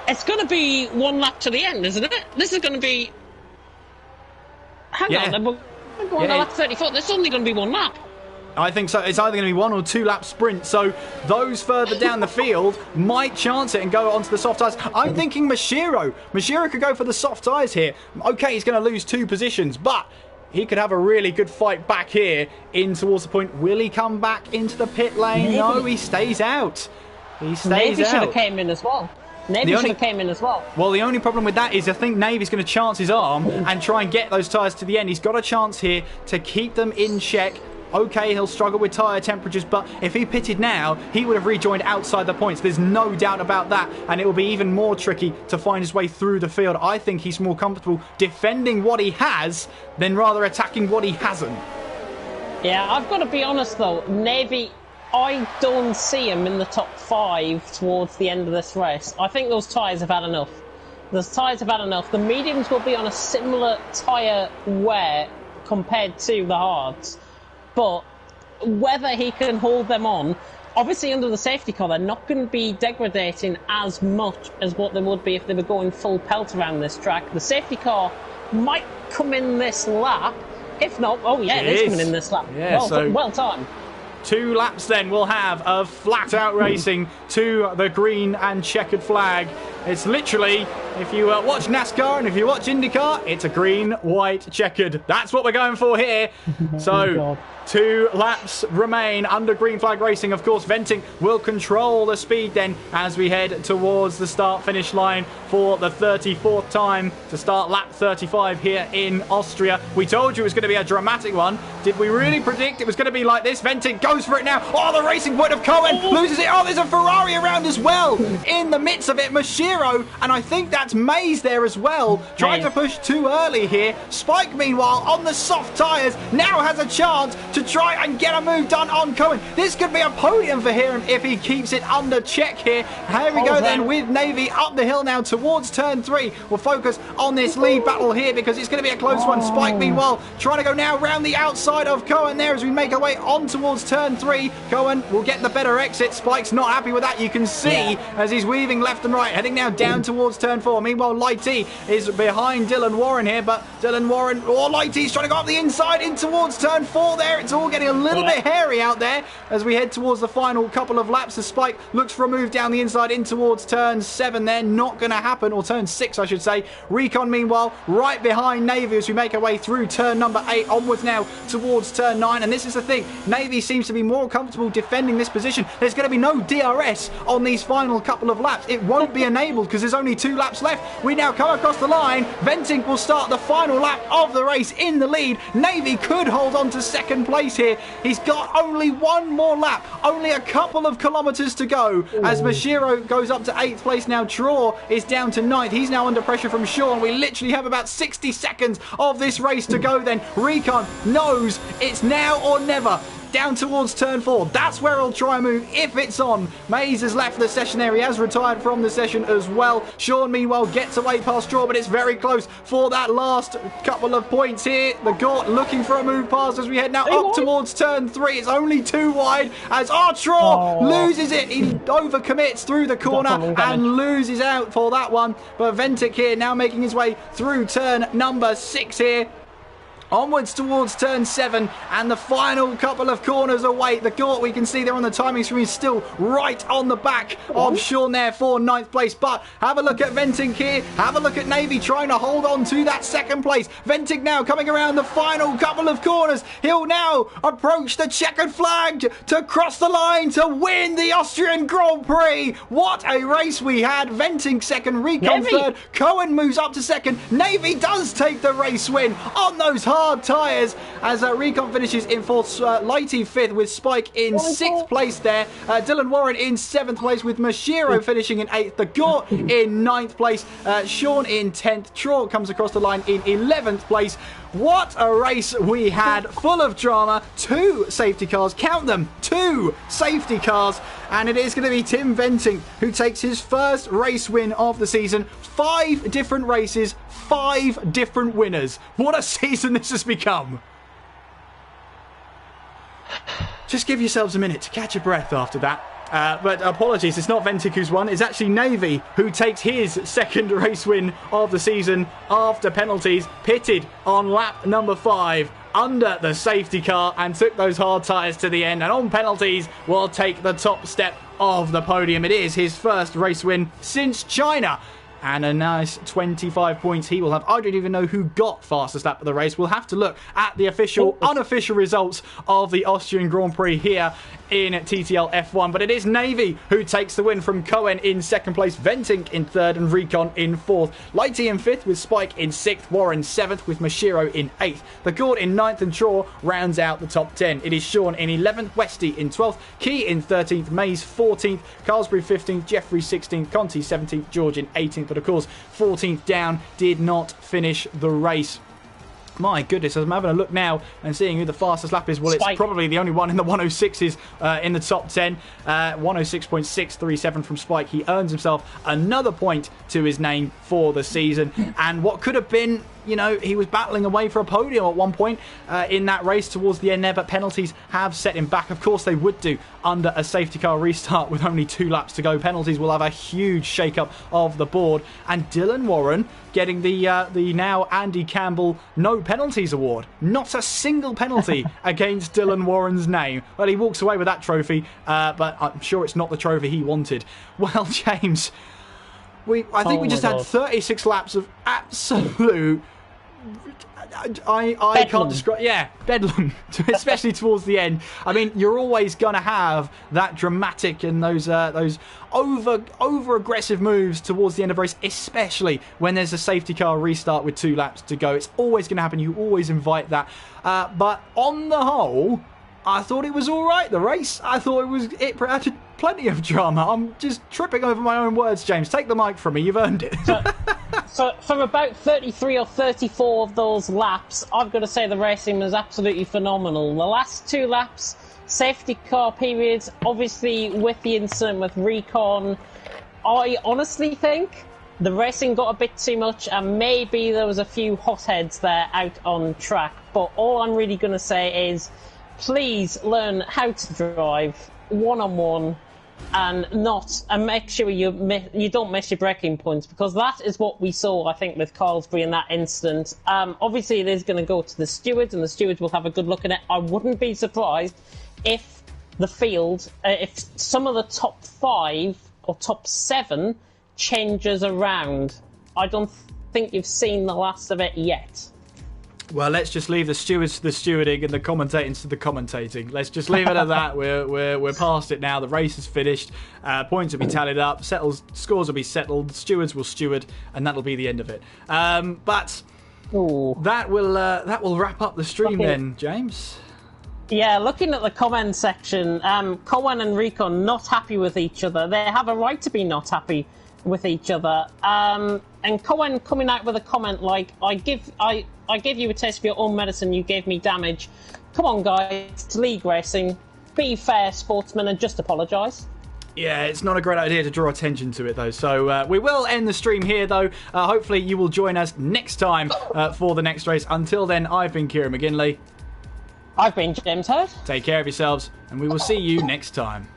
It's going to be one lap to the end, isn't it? This is going to be... Hang on, we're going to lap 34. There's only going to be one lap. I think so. It's either going to be 1 or 2 lap sprint. So those further down the field might chance it and go onto the soft tyres. I'm thinking Mashiro. Mashiro could go for the soft tyres here. Okay, he's going to lose 2 positions, but he could have a really good fight back here in towards the point. Will he come back into the pit lane? Maybe. No, he stays out. He stays out. Navy should have came in as well. Navy should have came in as well. Well, the only problem with that is I think Navy's going to chance his arm and try and get those tyres to the end. He's got a chance here to keep them in check. Okay, he'll struggle with tyre temperatures, but if he pitted now, he would have rejoined outside the points. There's no doubt about that, and it will be even more tricky to find his way through the field. I think he's more comfortable defending what he has than rather attacking what he hasn't. Yeah, I've got to be honest though, Navy, I don't see him in the top 5 towards the end of this race. I think those tyres have had enough. Those tyres have had enough. The mediums will be on a similar tyre wear compared to the hards. But whether he can hold them on, obviously under the safety car, they're not going to be degrading as much as what they would be if they were going full pelt around this track. The safety car might come in this lap. If not, oh yeah, it is coming in this lap. Yeah, well timed. 2 laps then we'll have of flat-out racing to the green and checkered flag. It's literally, if you watch NASCAR and if you watch IndyCar, it's a green, white, checkered. That's what we're going for here. So 2 laps remain under green flag racing. Of course, Venting will control the speed then as we head towards the start-finish line for the 34th time to start lap 35 here in Austria. We told you it was going to be a dramatic one. Did we really predict it was going to be like this? Venting goes for it now. Oh, the racing point of Cohen loses it. Oh, there's a Ferrari around as well. In the midst of it, Mashiro, and I think that's Mays there as well. Tried to push too early here. Spike, meanwhile, on the soft tyres, now has a chance to try and get a move done on Cohen. This could be a podium for him if he keeps it under check here. Here we go then with Navy up the hill now towards turn 3. We'll focus on this lead battle here because it's going to be a close one. Spike, meanwhile, trying to go now round the outside of Cohen there as we make our way on towards turn 3. Cohen will get the better exit. Spike's not happy with that. You can see as he's weaving left and right, heading now down towards turn 4. Meanwhile, Lighty is behind Dylan Warren here, but Dylan Warren, or Lighty's trying to go up the inside in towards turn 4 there. It's all getting a little bit hairy out there as we head towards the final couple of laps. The Spike looks for a move down the inside in towards turn 7 there. Not going to happen, or turn 6 I should say. Recon meanwhile right behind Navy as we make our way through turn number 8 onwards now towards turn 9. And this is the thing, Navy seems to be more comfortable defending this position. There's going to be no DRS on these final couple of laps. It won't be enabled because there's only 2 laps left. We now come across the line. Venting will start the final lap of the race in the lead. Navy could hold on to second place here. He's got only 1 more lap, only a couple of kilometres to go as Mashiro goes up to 8th place now. Traw is down to 9th. He's now under pressure from Sean. We literally have about 60 seconds of this race to go then. Recon knows it's now or never. Down towards turn 4. That's where he'll try and move if it's on. Mays has left the session there. He has retired from the session as well. Sean, meanwhile, gets away past Straw, but it's very close for that last couple of points here. The Gort looking for a move past as we head now up towards turn 3. It's only 2 wide as Straw loses it. He overcommits through the corner and loses out for that one. But Ventic here now making his way through turn number 6 here. Onwards towards turn 7, and the final couple of corners await. The Gort, we can see there on the timing screen, is still right on the back of Sean there for 9th place. But have a look at Venting here. Have a look at Navy trying to hold on to that 2nd place. Venting now coming around the final couple of corners. He'll now approach the checkered flag to cross the line to win the Austrian Grand Prix. What a race we had. Venting 2nd, Recon 3rd. Cohen moves up to 2nd. Navy does take the race win on those hard tyres as Recon finishes in 4th, Lighty 5th with Spike in 6th place there. Dylan Warren in 7th place with Mashiro finishing in 8th. The Gort in 9th place. Sean in 10th. Trort comes across the line in 11th place. What a race we had, full of drama. 2 safety cars, count them, 2 safety cars, and it is going to be Tim Venting who takes his first race win of the season. 5 different races, 5 different winners. What a season this has become. Just give yourselves a minute to catch your breath after that. But apologies, it's not Ventic who's won. It's actually Navy who takes his 2nd race win of the season after penalties. Pitted on lap number 5 under the safety car and took those hard tyres to the end. And on penalties will take the top step of the podium. It is his first race win since China. And a nice 25 points he will have. I don't even know who got fastest lap of the race. We'll have to look at the official, unofficial results of the Austrian Grand Prix here in TTL F1. But it is Navy who takes the win from Cohen in 2nd place, Venting in 3rd and Recon in 4th. Lighty in 5th with Spike in 6th, Warren 7th with Mashiro in 8th. The Gord in 9th and Traw rounds out the top 10. It is Sean in 11th, Westy in 12th, Key in 13th, Mays 14th, Carlsbury 15th, Jeffrey 16th, Conti 17th, George in 18th. But of course, 14th down, did not finish the race. My goodness, I'm having a look now and seeing who the fastest lap is. Well, Spike. It's probably the only one in the 106s in the top 10. 106.637 from Spike. He earns himself another point to his name for the season. And what could have been, you know, he was battling away for a podium at one point in that race towards the end there, but penalties have set him back. Of course, they would do under a safety car restart with only 2 laps to go. Penalties will have a huge shake-up of the board. And Dylan Warren getting the now Andy Campbell no penalties award. Not a single penalty against Dylan Warren's name. Well, he walks away with that trophy, but I'm sure it's not the trophy he wanted. Well, James, I think we just had 36 laps of absolute... I can't describe... Yeah, bedlam, especially towards the end. I mean, you're always going to have that dramatic and those over-aggressive moves towards the end of the race, especially when there's a safety car restart with 2 laps to go. It's always going to happen. You always invite that. But on the whole, I thought it was all right, the race. I thought it had plenty of drama. I'm just tripping over my own words, James. Take the mic from me. You've earned it. So from about 33 or 34 of those laps, I've got to say the racing was absolutely phenomenal. The last 2 laps, safety car periods, obviously with the incident with Recon, I honestly think the racing got a bit too much and maybe there was a few hotheads there out on track. But all I'm really going to say is please learn how to drive one-on-one and make sure you don't miss your braking points, because that is what we saw, I think, with Carlsbury in that incident. Obviously, it is going to go to the stewards, and the stewards will have a good look at it. I wouldn't be surprised if the field, if some of the top 5 or top 7 changes around. I don't think you've seen the last of it yet. Well, let's just leave the stewards to the stewarding and the commentating to the commentating. Let's just leave it at that. We're past it now. The race is finished. Points will be tallied up. Scores will be settled. Stewards will steward, and that'll be the end of it. But that will wrap up the stream then, James. Yeah, looking at the comment section, Cohen and Recon not happy with each other. They have a right to be not happy with each other. And Cohen coming out with a comment like, I gave you a taste of your own medicine, you gave me damage. Come on, guys, it's league racing. Be fair, sportsmen, and just apologise. Yeah, it's not a great idea to draw attention to it, though. So we will end the stream here, though. Hopefully you will join us next time for the next race. Until then, I've been Kieran McGinley. I've been James Hurd. Take care of yourselves, and we will see you next time.